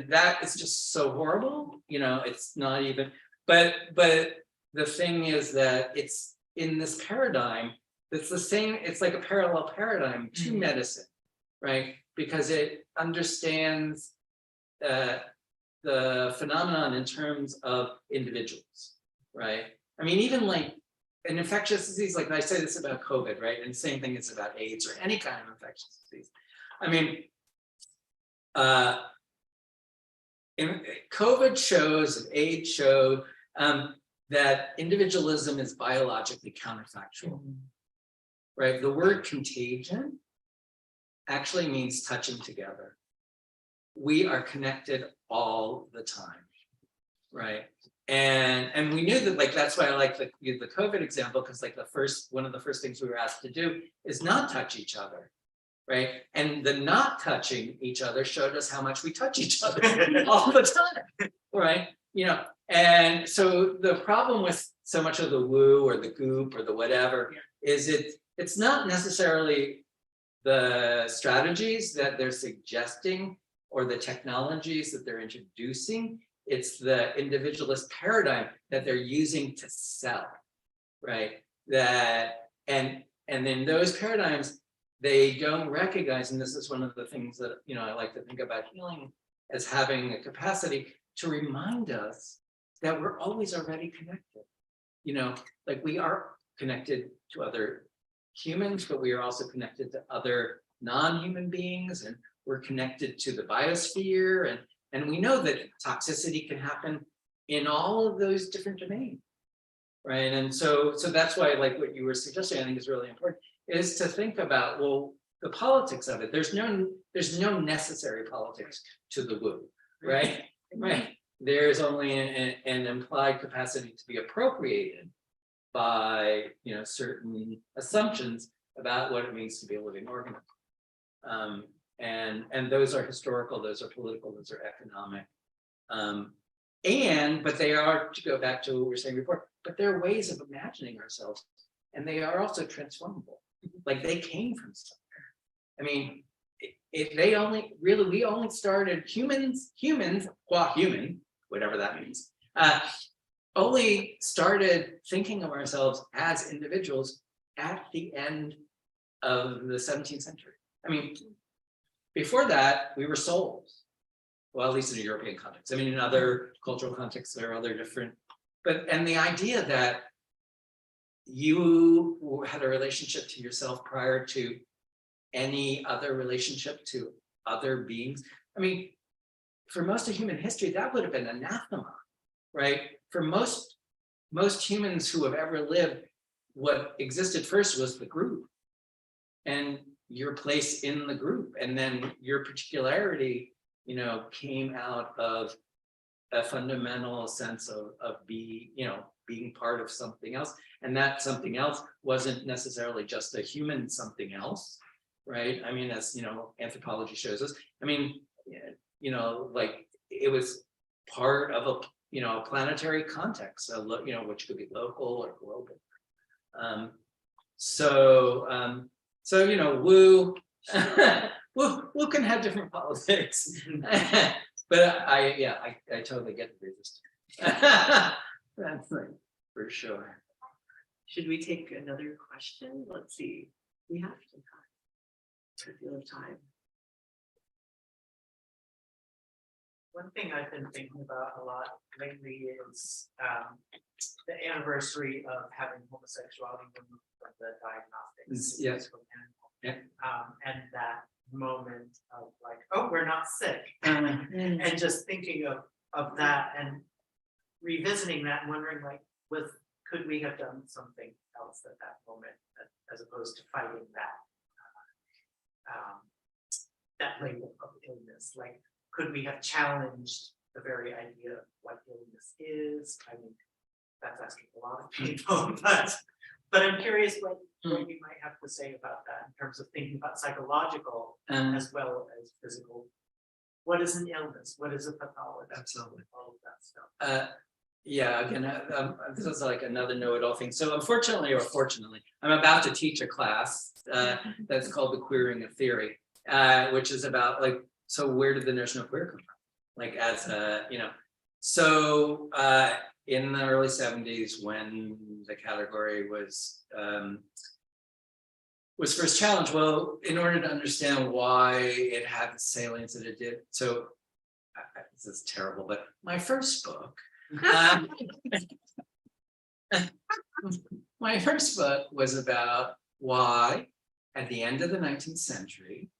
that is just so horrible, it's not even, but the thing is that it's in this paradigm, it's the same, it's like a parallel paradigm to medicine, right? Because it understands the phenomenon in terms of individuals, right? I mean, even like an infectious disease, like I say this about COVID, right? And the same thing is about AIDS or any kind of infectious disease. I mean, COVID shows, and AIDS showed that individualism is biologically counterfactual, right? The word contagion actually means touching together. We are connected all the time, right? And we knew that, like, that's why I like the COVID example, because like one of the first things we were asked to do is not touch each other, right? And the not touching each other showed us how much we touch each other all the time, right? And so the problem with so much of the woo or the goop or the whatever is it's not necessarily the strategies that they're suggesting or the technologies that they're introducing. it's the individualist paradigm that they're using to sell, right? And in those paradigms, they don't recognize, and this is one of the things that, you know, I like to think about healing as having a capacity to remind us that we're always already connected. You know, like we are connected to other humans, but we are also connected to other non-human beings, and we're connected to the biosphere, and we know that toxicity can happen in all of those different domains, right? And so that's why, like what you were suggesting, I think is really important, is to think about, well, the politics of it. There's no necessary politics to the woo, right? Right. There's only an implied capacity to be appropriated by, you know, certain assumptions about what it means to be a living organism. And those are historical, those are political, those are economic. But they are, to go back to what we were saying before, but they're ways of imagining ourselves, and they are also transformable. Like they came from somewhere. I mean, we only started humans, qua human, whatever that means, only started thinking of ourselves as individuals at the end of the 17th century. I mean, before that, we were souls. Well, at least in a European context. I mean, in other cultural contexts, there are other different, and the idea that you had a relationship to yourself prior to any other relationship to other beings. I mean, for most of human history, that would have been anathema, right? For most humans who have ever lived, what existed first was the group and your place in the group. And then your particularity, you know, came out of a fundamental sense of being part of something else. And that something else wasn't necessarily just a human something else, right? I mean, as you know, anthropology shows us, I mean, you know, like it was part of a, you know, planetary context, you know, which could be local or global. So you know, woo can have different politics, but I totally get the resistance. That's like for sure. Should we take another question? Let's see. We have some time. A deal of time. One thing I've been thinking about a lot lately is the anniversary of having homosexuality removed from the diagnostics. Yes. Yeah. And that moment of like, oh, we're not sick. And just thinking of that and revisiting that and wondering like, could we have done something else at that moment as opposed to fighting that label of illness? Like, could we have challenged the very idea of what illness is? I mean, that's asking a lot of people, but I'm curious what you might have to say about that in terms of thinking about psychological as well as physical. What is an illness? What is a pathology? Absolutely. All of that stuff. Yeah, again, this is like another know-it-all thing. So unfortunately or fortunately, I'm about to teach a class that's called the Queering of Theory, which is about like, so where did the notion of queer come from? Like as a, you know, so in the early 70s when the category was first challenged, well, in order to understand why it had the salience that it did. So this is terrible, but my first book, my first book was about why at the end of the 19th century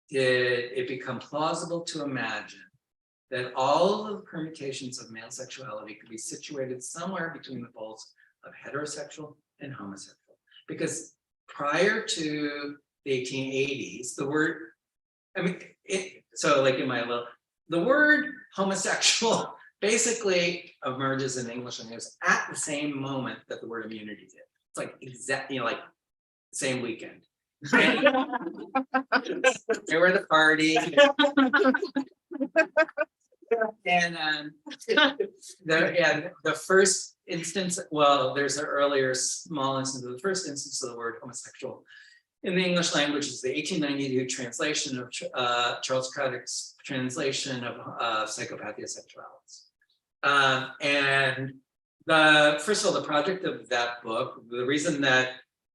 did it become plausible to imagine that all of the permutations of male sexuality could be situated somewhere between the poles of heterosexual and homosexual. Because prior to the 1880s, the word, I mean, so like in my little, the word homosexual basically emerges in English and it was at the same moment that the word immunity did. It's like exactly, you know, like same weekend. They were the party. And the first instance, well, there's an earlier small instance of the first instance of the word homosexual in the English language is the 1892 translation of Charles Craddock's translation of Psychopathia Sexualis. And first of all, the project of that book, the reason that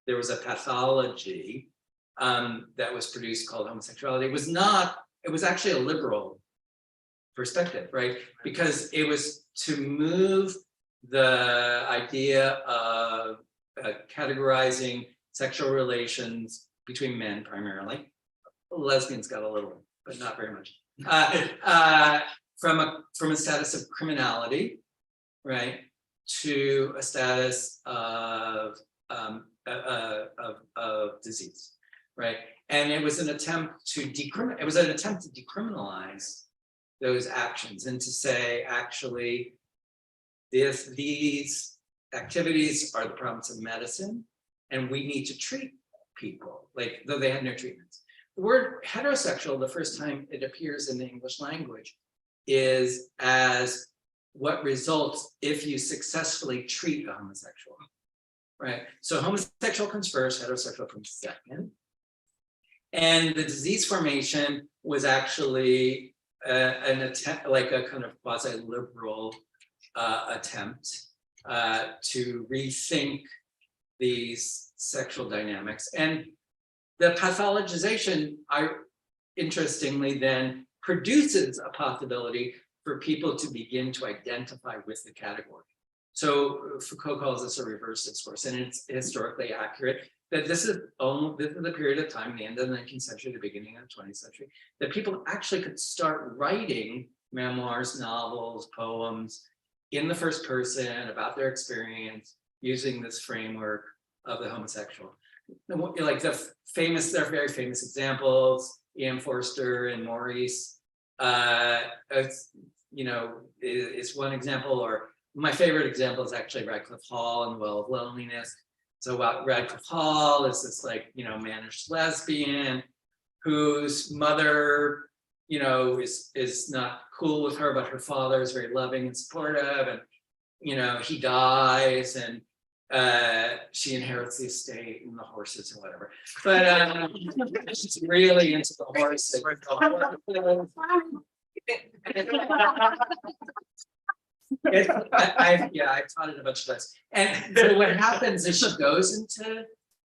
there was a pathology that was produced called homosexuality it was actually a liberal perspective, right? Because it was to move the idea of categorizing sexual relations between men primarily. Lesbians got a little, but not very much. From a status of criminality, right, to a status of disease, right? And it was an attempt to decriminalize those actions and to say, actually, these activities are the province of medicine, and we need to treat people, like though they had no treatments. The word heterosexual, the first time it appears in the English language, is as what results if you successfully treat a homosexual, right? So homosexual comes first, heterosexual comes second. And the disease formation was actually an attempt, like a kind of quasi-liberal attempt to rethink these sexual dynamics. And the pathologization, interestingly, then produces a possibility for people to begin to identify with the category. So Foucault calls this a reverse discourse, and it's historically accurate that this is the period of time, the end of the 19th century, the beginning of the 20th century, that people actually could start writing memoirs, novels, poems in the first person about their experience using this framework of the homosexual. Like there are very famous examples, E.M. Forster and Maurice, is one example, or my favorite example is actually Radcliffe Hall and the Well of Loneliness. So Radcliffe Hall is this mannish lesbian whose mother, is not cool with her, but her father is very loving and supportive, and he dies, and she inherits the estate and the horses or whatever. But she's really into the horses. I've taught it a bunch of times. And so what happens is she goes into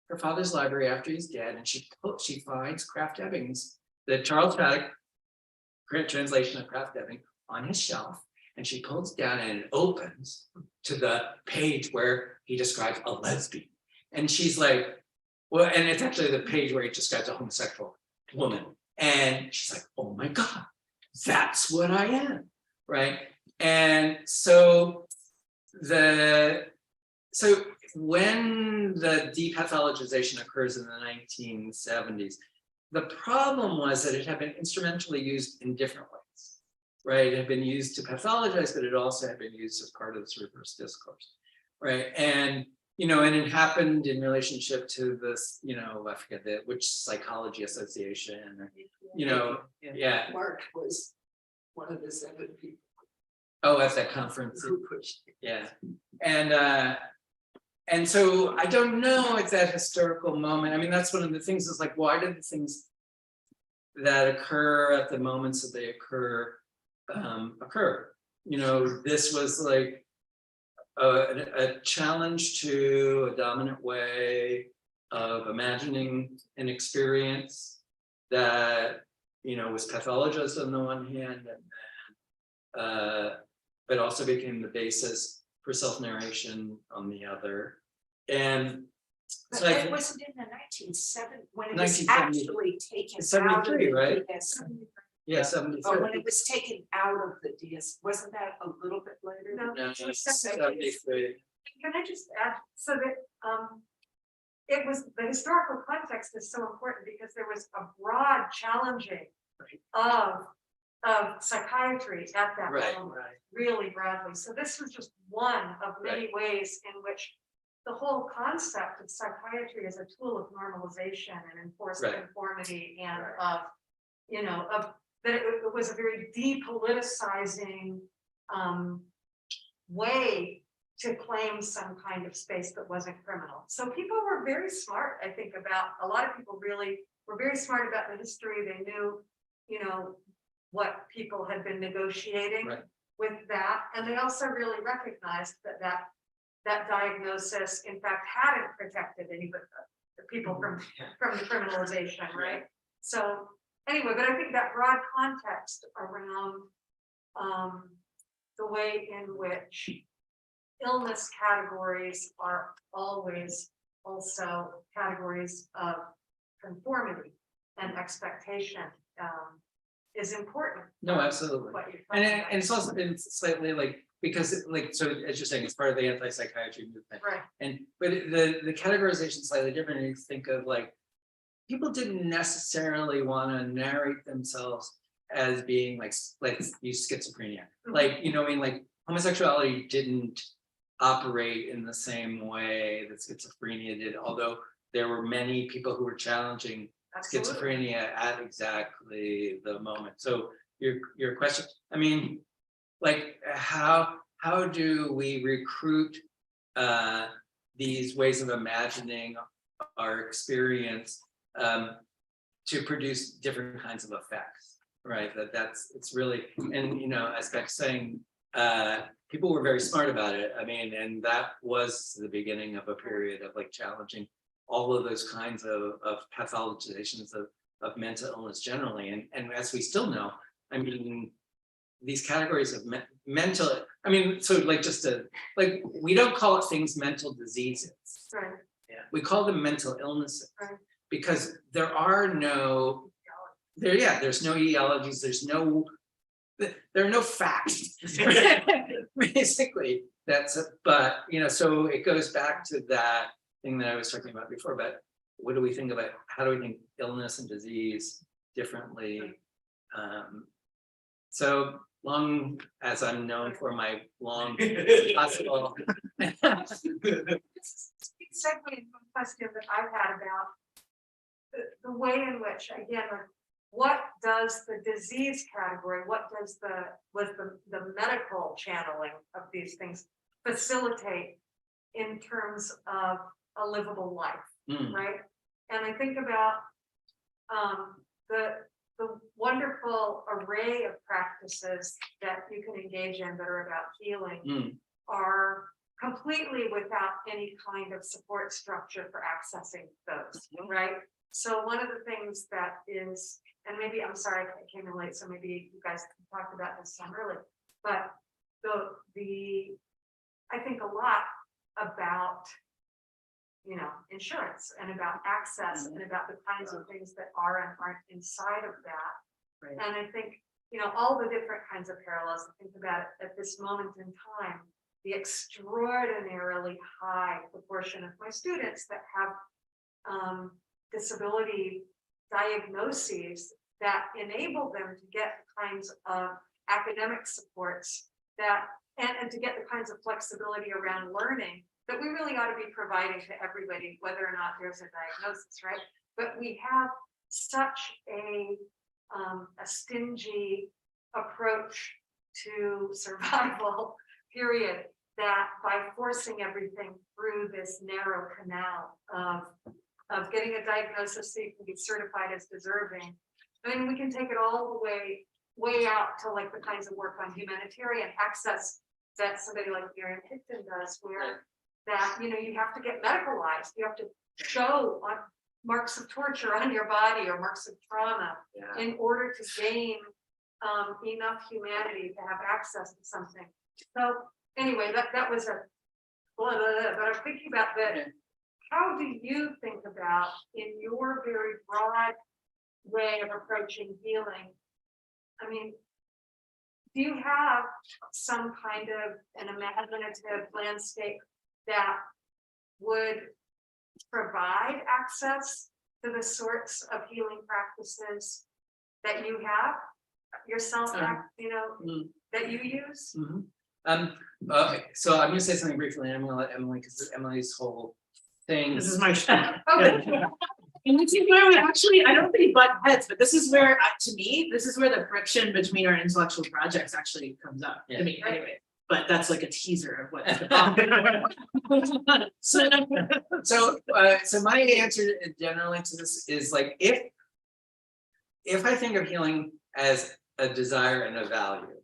her father's library after he's dead, and she finds Krafft Ebing's, the Charles Craddock translation of Krafft Ebing, on his shelf, and she pulls down and it opens to the page where he describes a lesbian. And she's like, well, and it's actually the page where he describes a homosexual woman. And she's like, oh my God, that's what I am, right? And so when the depathologization occurs in the 1970s, the problem was that it had been instrumentally used in different ways, right? It had been used to pathologize, but it also had been used as part of this reverse discourse, right? And and it happened in relationship to this, I forget which psychology association, or, Mark was one of the 7 people. Oh, at that conference. Who pushed it. Yeah. And so I don't know at that historical moment. I mean, that's one of the things is like, why did the things that occur at the moments that they occur occur? This was like a challenge to a dominant way of imagining an experience that, was pathologized on the one hand, and but also became the basis for self-narration on the other. And But so it wasn't in the 1970s when it was 1970 actually taken out of 73, the right? DS. yeah, 73. But when it was taken out of the DS, wasn't that a little bit later? No. No, It was 73. Can I just add, so that it was, the historical context is so important because there was a broad challenging of psychiatry at that Right, moment, right. really broadly. So this was just one of many ways in which the whole concept of psychiatry as a tool of normalization and enforced Right. conformity and Right. of that it was a very depoliticizing way to claim some kind of space that wasn't criminal. So people were very smart, I think, about, a lot of people really were very smart about the history. They knew, you know, what people had been negotiating Right. with that. And they also really recognized that diagnosis, in fact, hadn't protected anybody, the people from the criminalization, right? So anyway, but I think that broad context around the way in which illness categories are always also categories of conformity and expectation is important. No, absolutely. What you're And, talking about. and it's also it's slightly like, because like, so as you're saying, it's part of the anti-psychiatry movement. Right. And, but the categorization is slightly different. And you think of like, people didn't necessarily want to narrate themselves as being like use schizophrenia. Mhm. Like, you know, I mean, like homosexuality didn't operate in the same way that schizophrenia did, although there were many people who were challenging Absolutely. schizophrenia at exactly the moment. So your question, I mean, like how do we recruit these ways of imagining our experience to produce different kinds of effects, right? It's really, and you know, as Beck's saying, people were very smart about it. I mean, and that was the beginning of a period of like challenging all of those kinds of pathologizations of mental illness generally. And as we still know, I mean, these categories of mental, I mean, so like just to, like, we don't call it things mental diseases. Right. We call them mental illnesses. Right. Because there are no, there's no etiologies, there are no facts. Basically, but you know, so it goes back to that thing that I was talking about before, but what do we think about, how do we think illness and disease differently? So long as I'm known for my long possible. Segue into a question that I've had about the way in which, again, like, what does the disease category, what does the medical channeling of these things facilitate in terms of a livable life, right? And I think about the wonderful array of practices that you can engage in that are about healing are completely without any kind of support structure for accessing those, right? So one of the things that is, and maybe, I'm sorry, I came in late, so maybe you guys talked about this some early, but I think a lot about, you know, insurance and about access and about the kinds of things that are and aren't inside of that. Right. And I think, you know, all the different kinds of parallels to think about it at this moment in time, the extraordinarily high proportion of my students that have disability diagnoses that enable them to get the kinds of academic supports that and to get the kinds of flexibility around learning that we really ought to be providing to everybody, whether or not there's a diagnosis, right? But we have such a stingy approach to survival, period, that by forcing everything through this narrow canal of getting a diagnosis so you can be certified as deserving. I mean, we can take it all the way out to like the kinds of work on humanitarian access that somebody like Miriam Hickton does, where that, you know, you have to get medicalized, you have to show on marks of torture on your body or marks of trauma in order to gain enough humanity to have access to something. So anyway, that was a blah, blah, blah, but I'm thinking about that. How do you think about, in your very broad way of approaching healing? I mean, do you have some kind of an imaginative landscape that would provide access to the sorts of healing practices that you have yourself, you know, that you use? Okay, so I'm going to say something briefly, and I'm going to let Emily, because Emily's whole thing. This is my show. Okay. And this is where we actually, I don't think butt heads, but this is where, to me, this is where the friction between our intellectual projects actually comes up, to me, anyway. but that's like a teaser of what's to come. So my answer generally to this is like, if I think of healing as a desire and a value,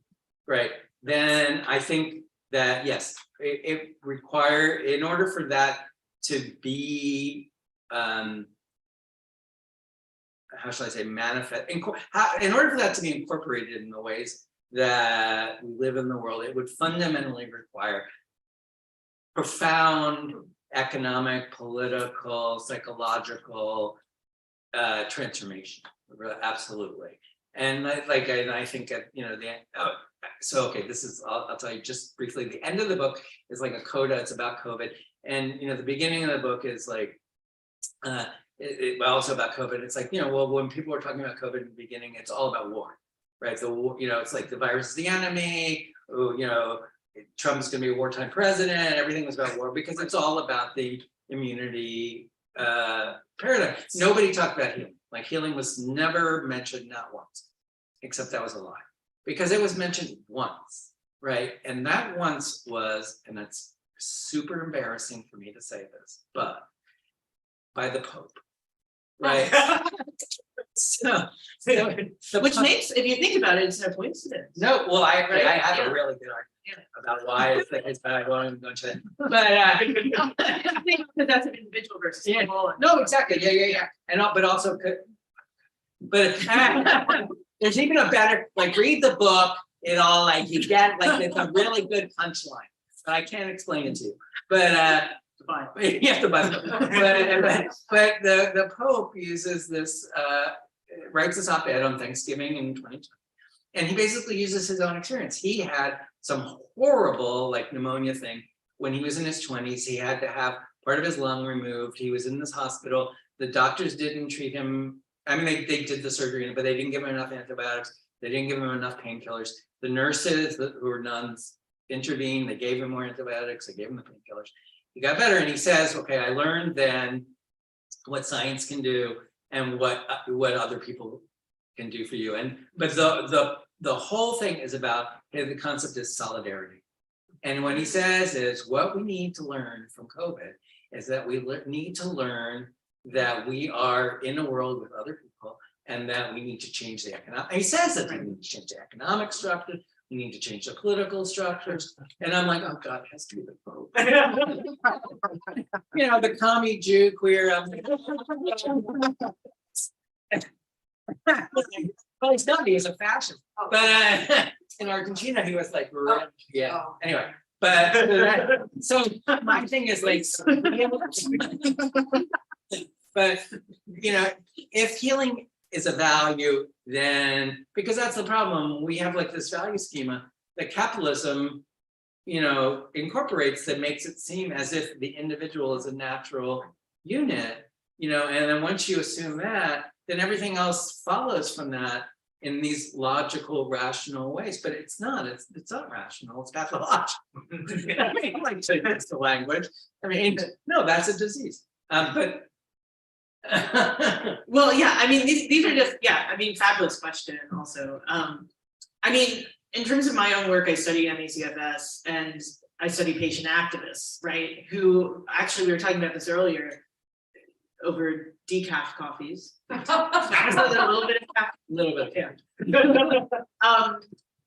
right, then I think that yes, it require, in order for that to be, how shall I say, manifest, in order for that to be incorporated in the ways that we live in the world, it would fundamentally require profound economic, political, psychological transformation. Absolutely. And I think so okay, this is, I'll tell you just briefly, the end of the book is like a coda, it's about COVID. And the beginning of the book is like also about COVID. It's like, well, when people were talking about COVID in the beginning, it's all about war, right? The war, it's like the virus is the enemy, Trump's gonna be a wartime president, everything was about war, because it's all about the immunity paradigm. Nobody talked about healing. Like healing was never mentioned, not once, except that was a lie, because it was mentioned once, right? And that once was, and it's super embarrassing for me to say this, but by the Pope, right? Which makes, if you think about it, it's no coincidence. No, well, I have Yeah. a really good argument about why it's but I won't even go into that. But I think that that's an individual versus yeah, whole. no, exactly, yeah, and but also, but there's even a better, like, read the book. It all, like, you get, like, it's a really good punchline, but I can't explain it to you. But Fine. you have to buy the book. But the Pope uses this, writes this op-ed on Thanksgiving in 2020, and he basically uses his own experience. He had some horrible, like, pneumonia thing when he was in his 20s. He had to have part of his lung removed. He was in this hospital. The doctors didn't treat him. I mean, they did the surgery, but they didn't give him enough antibiotics. They didn't give him enough painkillers. The nurses, who were nuns, intervened. They gave him more antibiotics. They gave him the painkillers. He got better, and he says, okay, I learned then what science can do and what other people can do for you. But the whole thing is about, the concept is solidarity. And what he says is, what we need to learn from COVID is that we need to learn that we are in a world with other people, and that we need to change the economic. He says that we need to change the economic structure. We need to change the political structures. And I'm like, oh God, it has to be the Pope. The commie Jew queer. Well, he's not, he's a fascist. But in Argentina, he was like, yeah. Anyway, but so my thing is like, but if healing is a value, then, because that's the problem, we have like this value schema that capitalism, incorporates, that makes it seem as if the individual is a natural unit, and then once you assume that, then everything else follows from that in these logical, rational ways. But it's not. It's not rational. It's pathological. I mean, like, that's the language. I mean, no, that's a disease. But Well, yeah, I mean, these are just, fabulous question also. I mean, in terms of my own work, I study MACFS and I study patient activists, right? Who, actually, we were talking about this earlier, over decaf coffees. A little bit of caffeine. a little bit, yeah.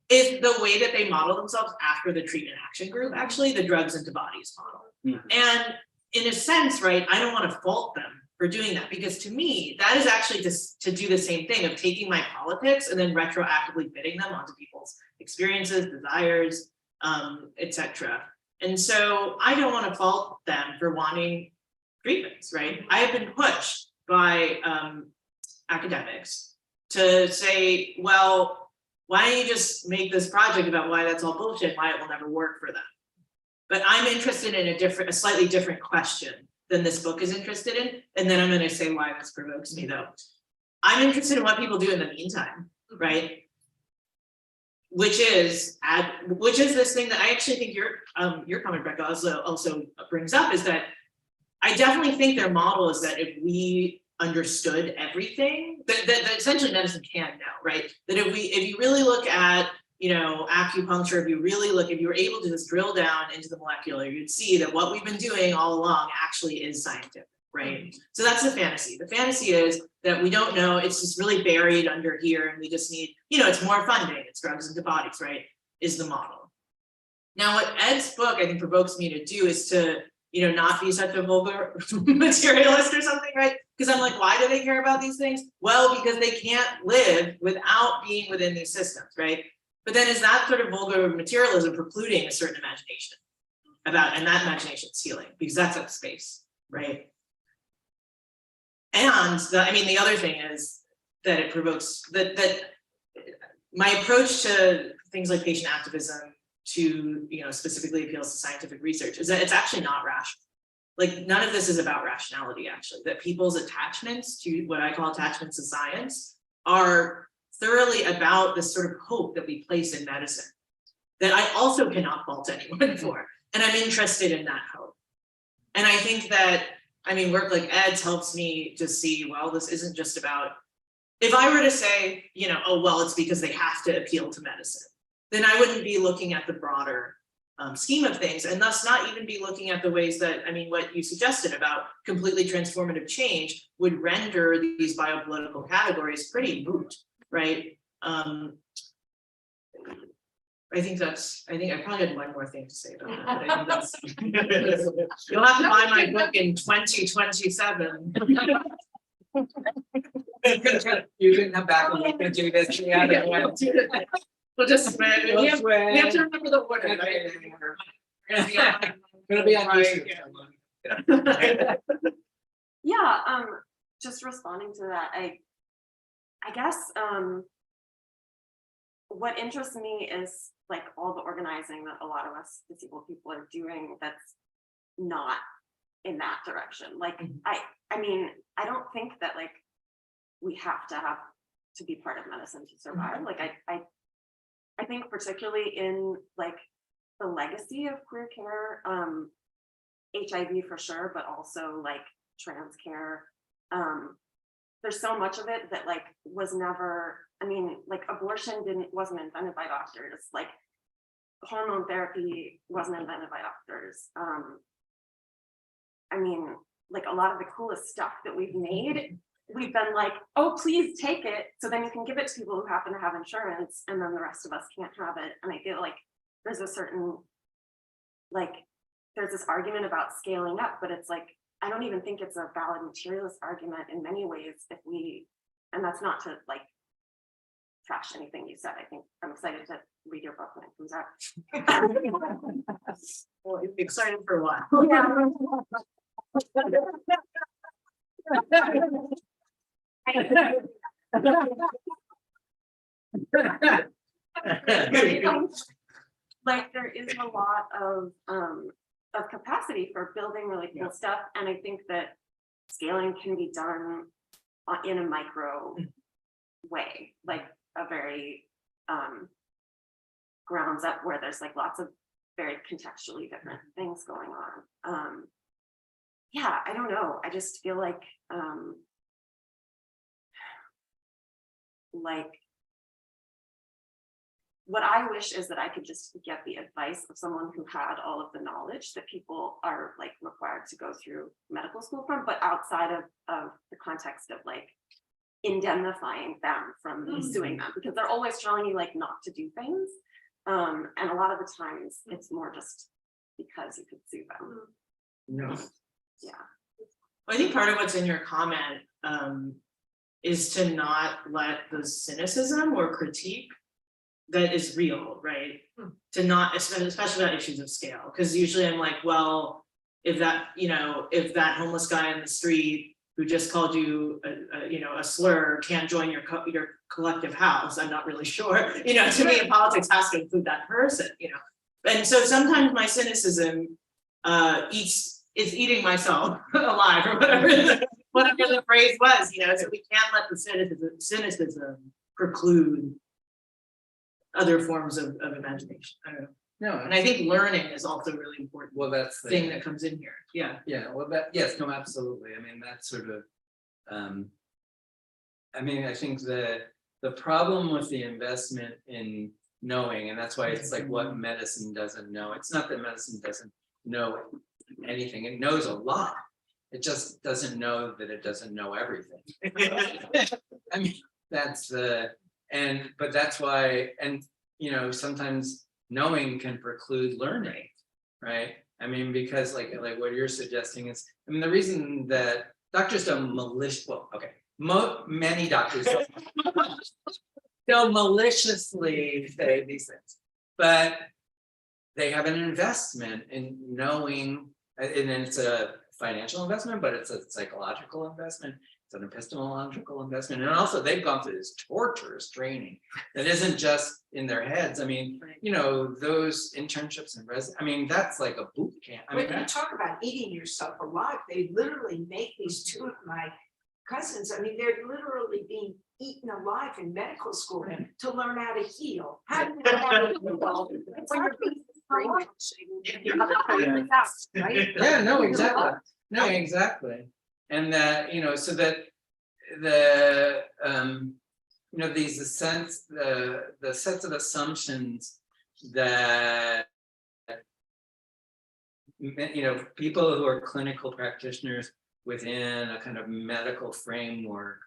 Is the way that they model themselves after the treatment action group, actually, the drugs into bodies model. Mhm. And in a sense, right, I don't want to fault them for doing that, because to me, that is actually just to do the same thing of taking my politics and then retroactively fitting them onto people's experiences, desires, etc. And so I don't want to fault them for wanting treatments, right? I have been pushed by academics to say, well, why don't you just make this project about why that's all bullshit, why it will never work for them? But I'm interested in a slightly different question than this book is interested in. And then I'm going to say why this provokes me, though. I'm interested in what people do in the meantime, right? Which is this thing that I actually think your comment, Becca, also brings up, is that I definitely think their model is that if we understood everything, that essentially medicine can now, right? That if you really look at acupuncture, if you really look, if you were able to just drill down into the molecular, you'd see that what we've been doing all along actually is scientific, right? So that's the fantasy. The fantasy is that we don't know, it's just really buried under here, and we just need, it's more funding, it's drugs into bodies, right? Is the model. Now, what Ed's book, I think, provokes me to do is to, not be such a vulgar materialist or something, right? Because I'm like, why do they care about these things? Well, because they can't live without being within these systems, right? But then is that sort of vulgar materialism precluding a certain imagination about, and that imagination is healing, because that's up space, right? And the other thing is that it provokes that my approach to things like patient activism to, specifically appeals to scientific research is that it's actually not rational. Like, none of this is about rationality, actually, that people's attachments to what I call attachments to science are thoroughly about this sort of hope that we place in medicine that I also cannot fault anyone for. And I'm interested in that hope. And I think that, work like Ed's helps me to see, well, this isn't just about, if I were to say, oh, well, it's because they have to appeal to medicine, then I wouldn't be looking at the broader scheme of things, and thus not even be looking at the ways that, what you suggested about completely transformative change would render these biopolitical categories pretty moot, right? I think I probably had one more thing to say about that, but I think that's, you'll have to buy my book in 2027. You can come back and we can do this together. We'll just we have to remember the order, right? Gonna be on YouTube. Yeah, just responding to that, I guess what interests me is like all the organizing that a lot of us disabled people are doing that's not in that direction. Like, I don't think that like we have to be part of medicine to survive. Like I think particularly in like the legacy of queer care, HIV for sure, but also like trans care, there's so much of it that like was never, like abortion wasn't invented by doctors, like hormone therapy wasn't invented by doctors. Like a lot of the coolest stuff that we've made, we've been like, oh, please take it. So then you can give it to people who happen to have insurance, and then the rest of us can't have it. And I feel like there's a certain, like, there's this argument about scaling up, but it's like, I don't even think it's a valid materialist argument in many ways and that's not to like trash anything you said. I think I'm excited to read your book when it comes out. Well, you'll be excited for a while. Like there is a lot of capacity for building really cool stuff, and I think that scaling can be done in a micro way, like a very grounds up, where there's like lots of very contextually different things going on. Yeah, I don't know. I just feel like what I wish is that I could just get the advice of someone who had all of the knowledge that people are like required to go through medical school from, but outside of the context of like indemnifying them from suing them, because they're always telling you like not to do things. And a lot of the times it's more just because you could sue them. No. Yeah. I think part of what's in your comment is to not let the cynicism or critique that is real, right? To not, especially about issues of scale, because usually I'm like, well, if that homeless guy in the street who just called you a slur can't join your collective house, I'm not really sure. To me, politics has to include that person. And so sometimes my cynicism is eating myself alive, or whatever the phrase was. So we can't let the cynicism preclude other forms of imagination. I don't know. No, And I think learning is also really important. well, that's the thing that comes in here. Yeah. Yeah, well, yes, no, absolutely. That's sort of, I think the problem with the investment in knowing, and that's why it's like what medicine doesn't know. It's not that medicine doesn't know anything, it knows a lot. It just doesn't know that it doesn't know everything. I mean, that's but that's why, and sometimes knowing can preclude learning, right? I mean, because like what you're suggesting is, I mean, the reason that doctors don't many doctors don't maliciously say these things, but they have an investment in knowing, and it's a financial investment, but it's a psychological investment, it's an epistemological investment, and also they've gone through this torturous training that isn't just in their heads. I mean, those internships and I mean, that's like a boot camp. I mean, When you talk about eating yourself alive, they literally make these two of my cousins, I mean, they're literally being eaten alive in medical school to learn how to heal. How do you know how to heal? It's when you're being brainwashed. Right? Yeah, no, exactly. No, exactly. And that, so that the these the sets of assumptions that people who are clinical practitioners within a kind of medical framework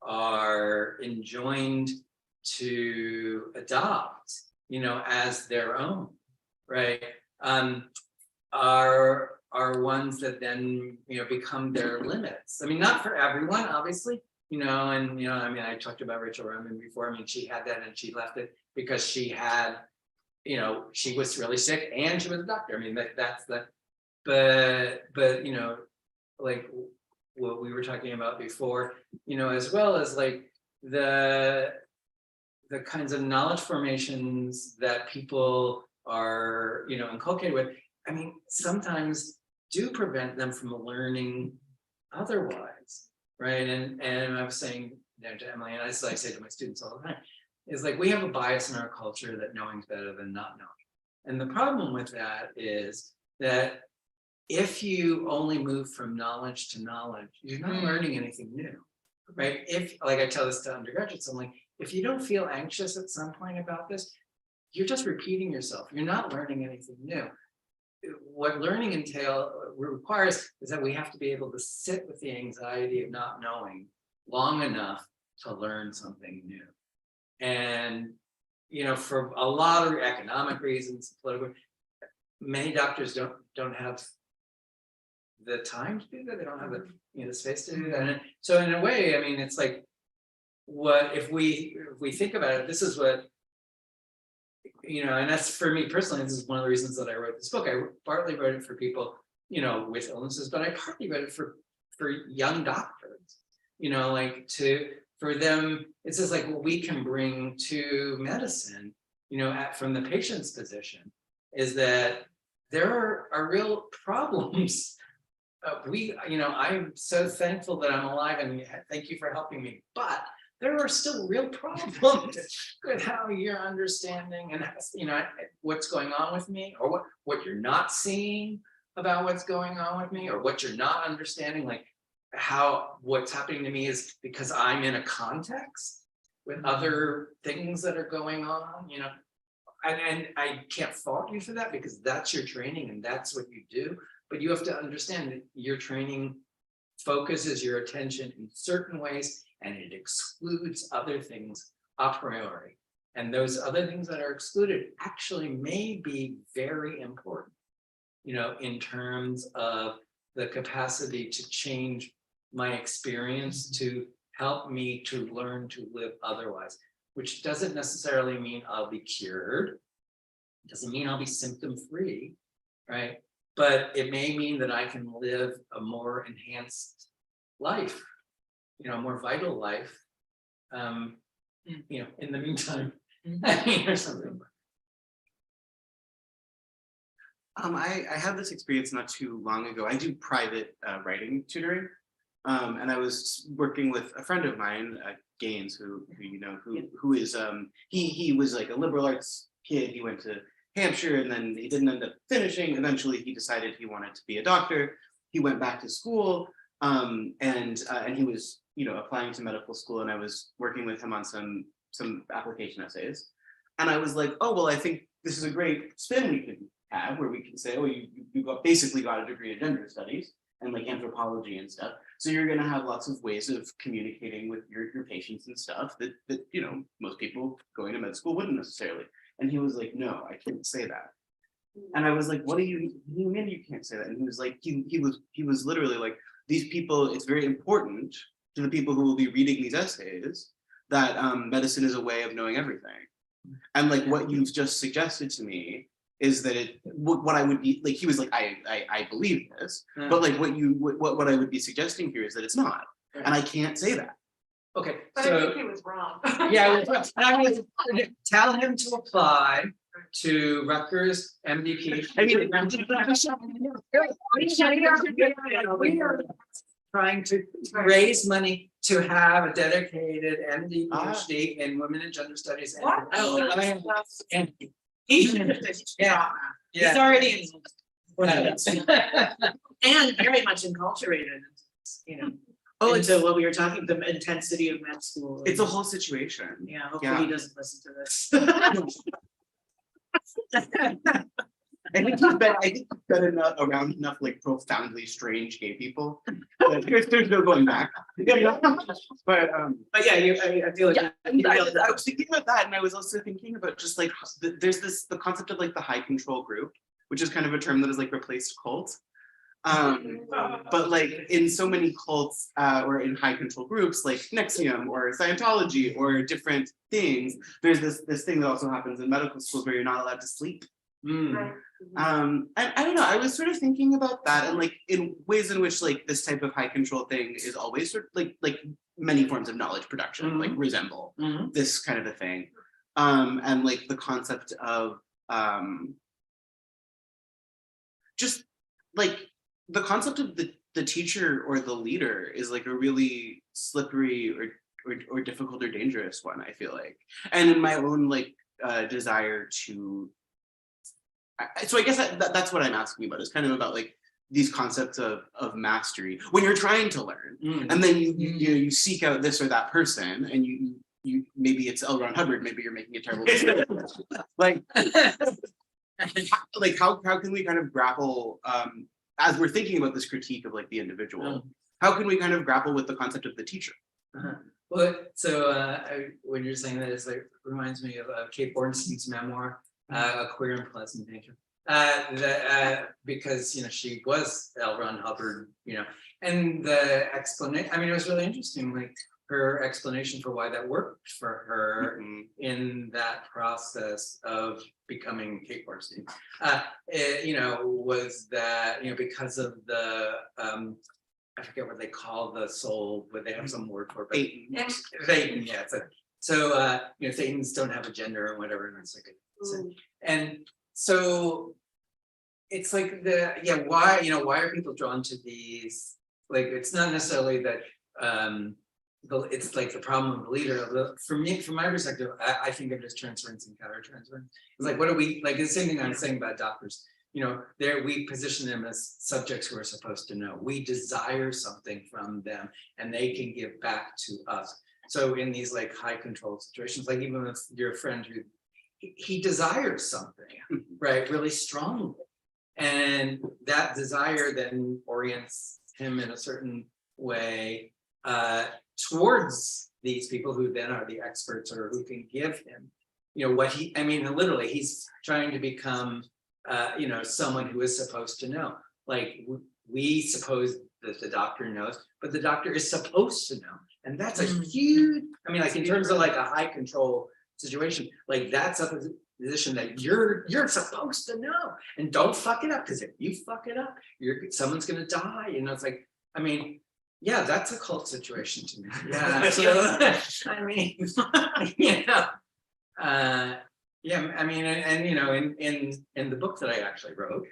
are enjoined to adopt, as their own, right? Are ones that then become their limits. I mean, not for everyone, obviously, and I mean, I talked about Rachel Roman before. I mean, she had that and she left it because she had, she was really sick and she was a doctor. I mean, that's the, but like what we were talking about before, as well as like the kinds of knowledge formations that people are, inculcated with. I mean, sometimes do prevent them from learning otherwise, right? And I was saying to Emily, and I say to my students all the time, is like we have a bias in our culture that knowing's better than not knowing. And the problem with that is that if you only move from knowledge to knowledge, you're not learning anything new, right? If, like I tell this to undergraduates, I'm like, if you don't feel anxious at some point about this, you're just repeating yourself. You're not learning anything new. What learning requires is that we have to be able to sit with the anxiety of not knowing long enough to learn something new. And, for a lot of economic reasons, political, many doctors don't have the time to do that. They don't have the space to do that. And so in a way, I mean, it's like, what if we think about it, this is what, and that's for me personally, this is one of the reasons that I wrote this book. I partly wrote it for people, with illnesses, but I partly wrote it for young doctors, for them, it's just like what we can bring to medicine, from the patient's position, is that there are real problems. I'm so thankful that I'm alive and thank you for helping me, but there are still real problems with how you're understanding and what's going on with me, or what you're not seeing about what's going on with me, or what you're not understanding, like how what's happening to me is because I'm in a context with other things that are going on, and I can't fault you for that because that's your training and that's what you do. But you have to understand that your training focuses your attention in certain ways and it excludes other things a priori. And those other things that are excluded actually may be very important, in terms of the capacity to change my experience, to help me to learn to live otherwise, which doesn't necessarily mean I'll be cured. It doesn't mean I'll be symptom-free, right? But it may mean that I can live a more enhanced life, a more vital life, in the meantime, or something. I had this experience not too long ago. I do private writing tutoring, and I was working with a friend of mine, Gaines, who is he was like a liberal arts kid. He went to Hampshire and then he didn't end up finishing. Eventually, he decided he wanted to be a doctor. He went back to school, and he was applying to medical school, and I was working with him on some application essays. And I was like, oh, well, I think this is a great spin we can have where we can say, oh, you basically got a degree in gender studies and like anthropology and stuff. So you're going to have lots of ways of communicating with your patients and stuff that you know, most people going to med school wouldn't necessarily. And he was like, no, I can't say that. And I was like, what do you mean you can't say that? And he was like, he was literally like, these people, it's very important to the people who will be reading these essays that medicine is a way of knowing everything. And like what you've just suggested to me is that what I would be like, he was like, I believe this, but like what I would be suggesting here is that it's not, and I can't say that. Okay, But I so think he was wrong. yeah, I would tell him to apply to Rutgers MD. I mean, We are trying to raise money to have a dedicated MD PhD in women and gender studies. And, What? and yeah, He's already and very much enculturated, you know. oh, Into what we were talking, the intensity of med school. it's a whole situation. Yeah, hopefully he doesn't listen to this. I think he's been enough, around enough like profoundly strange gay people. There's no going back. But But yeah, I feel like. yeah, and I was thinking about that, and I was also thinking about just like there's the concept of like the high control group, which is kind of a term that has like replaced cult. But like in so many cults or in high control groups like Nexium or Scientology or different things, there's this thing that also happens in medical schools where you're not allowed to sleep. Right. And I don't know, I was sort of thinking about that and like in ways in which like this type of high control thing is always sort of like many forms of knowledge production like resemble this kind of a thing. And like the concept of just like the concept of the teacher or the leader is like a really slippery or difficult or dangerous one, I feel like. And in my own like desire to so I guess that's what I'm asking about, is kind of about like these concepts of mastery when you're trying to learn, and then you seek out this or that person, and you maybe it's L. Ron Hubbard, maybe you're making a terrible mistake. like how can we kind of grapple as we're thinking about this critique of like the individual, how can we kind of grapple with the concept of the teacher? Well, so when you're saying that, it's like reminds me of Kate Bornstein's memoir, A Queer and Pleasant Nature. Because you know she was L. Ron Hubbard, you know, and the explanation. I mean, it was really interesting, like her explanation for why that worked for her in that process of becoming Kate Bornstein. You know, was that because of the I forget what they call the soul, but they have some word for it. Thetan, yeah. So Thetans don't have a gender and whatever, and it's like and so it's like why are people drawn to these? Like it's not necessarily that it's like the problem of the leader. For me, from my perspective, I think of it as transference and countertransference. It's like, what are we like? The same thing I'm saying about doctors. You know, we position them as subjects who are supposed to know. We desire something from them, and they can give back to us. So in these like high control situations, like even with your friend who he desires something, right, really strongly, and that desire then orients him in a certain way towards these people who then are the experts or who can give him, what literally he's trying to become, someone who is supposed to know. Like we suppose that the doctor knows, but the doctor is supposed to know. And that's a huge, like in terms of like a high control situation, like that's a position that you're supposed to know, and don't fuck it up, because if you fuck it up, someone's gonna die. It's like, yeah, that's a cult situation to me. Yeah. So, in the book that I actually wrote,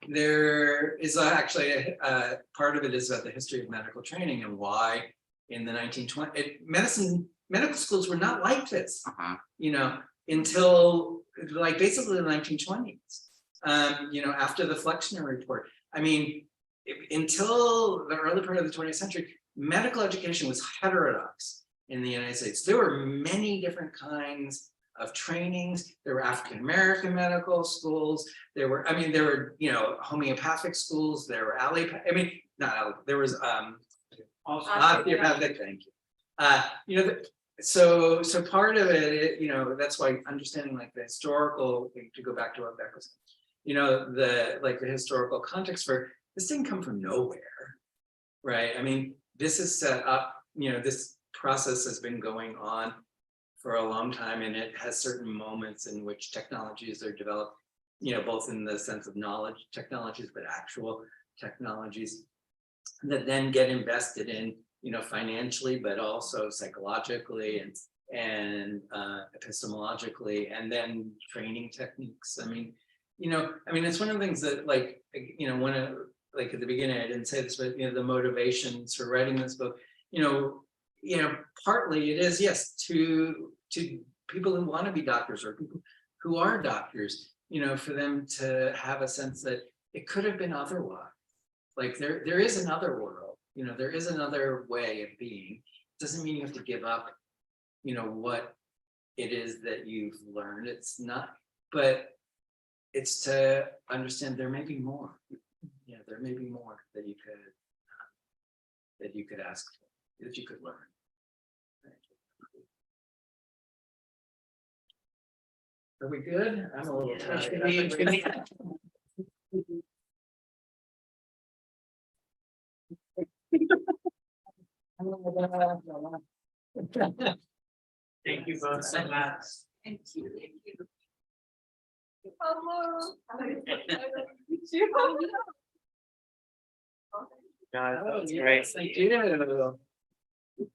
there is actually a part of it is about the history of medical training and why in the 1920s, medical schools were not like this, until like basically the 1920s, after the Flexner report. Until the early part of the 20th century, medical education was heterodox in the United States. There were many different kinds of trainings. There were African-American medical schools. There were, you know, homeopathic schools. There were there was osteopathic, thank you. You know, so part of it, you know, that's why understanding like the historical, to go back to what Beck was saying, you know, the historical context for this didn't come from nowhere, right? I mean, this is set up, you know, this process has been going on for a long time, and it has certain moments in which technologies are developed, you know, both in the sense of knowledge technologies, but actual technologies that then get invested in, you know, financially, but also psychologically and epistemologically, and then training techniques. I mean, it's one of the things that, like, you know, like at the beginning, I didn't say this, but, you know, the motivations for writing this book, you know, partly it is, yes, to people who want to be doctors or people who are doctors, you know, for them to have a sense that it could have been otherwise. Like there is another world, you know, there is another way of being. It doesn't mean you have to give up, you know, what it is that you've learned. It's not, but it's to understand there may be more. Yeah, there may be more that you could ask for, that you could learn. Are we good? I'm a little tired. Thank you both so much. Thank you. Guys, that Oh, was yes, great. thank you.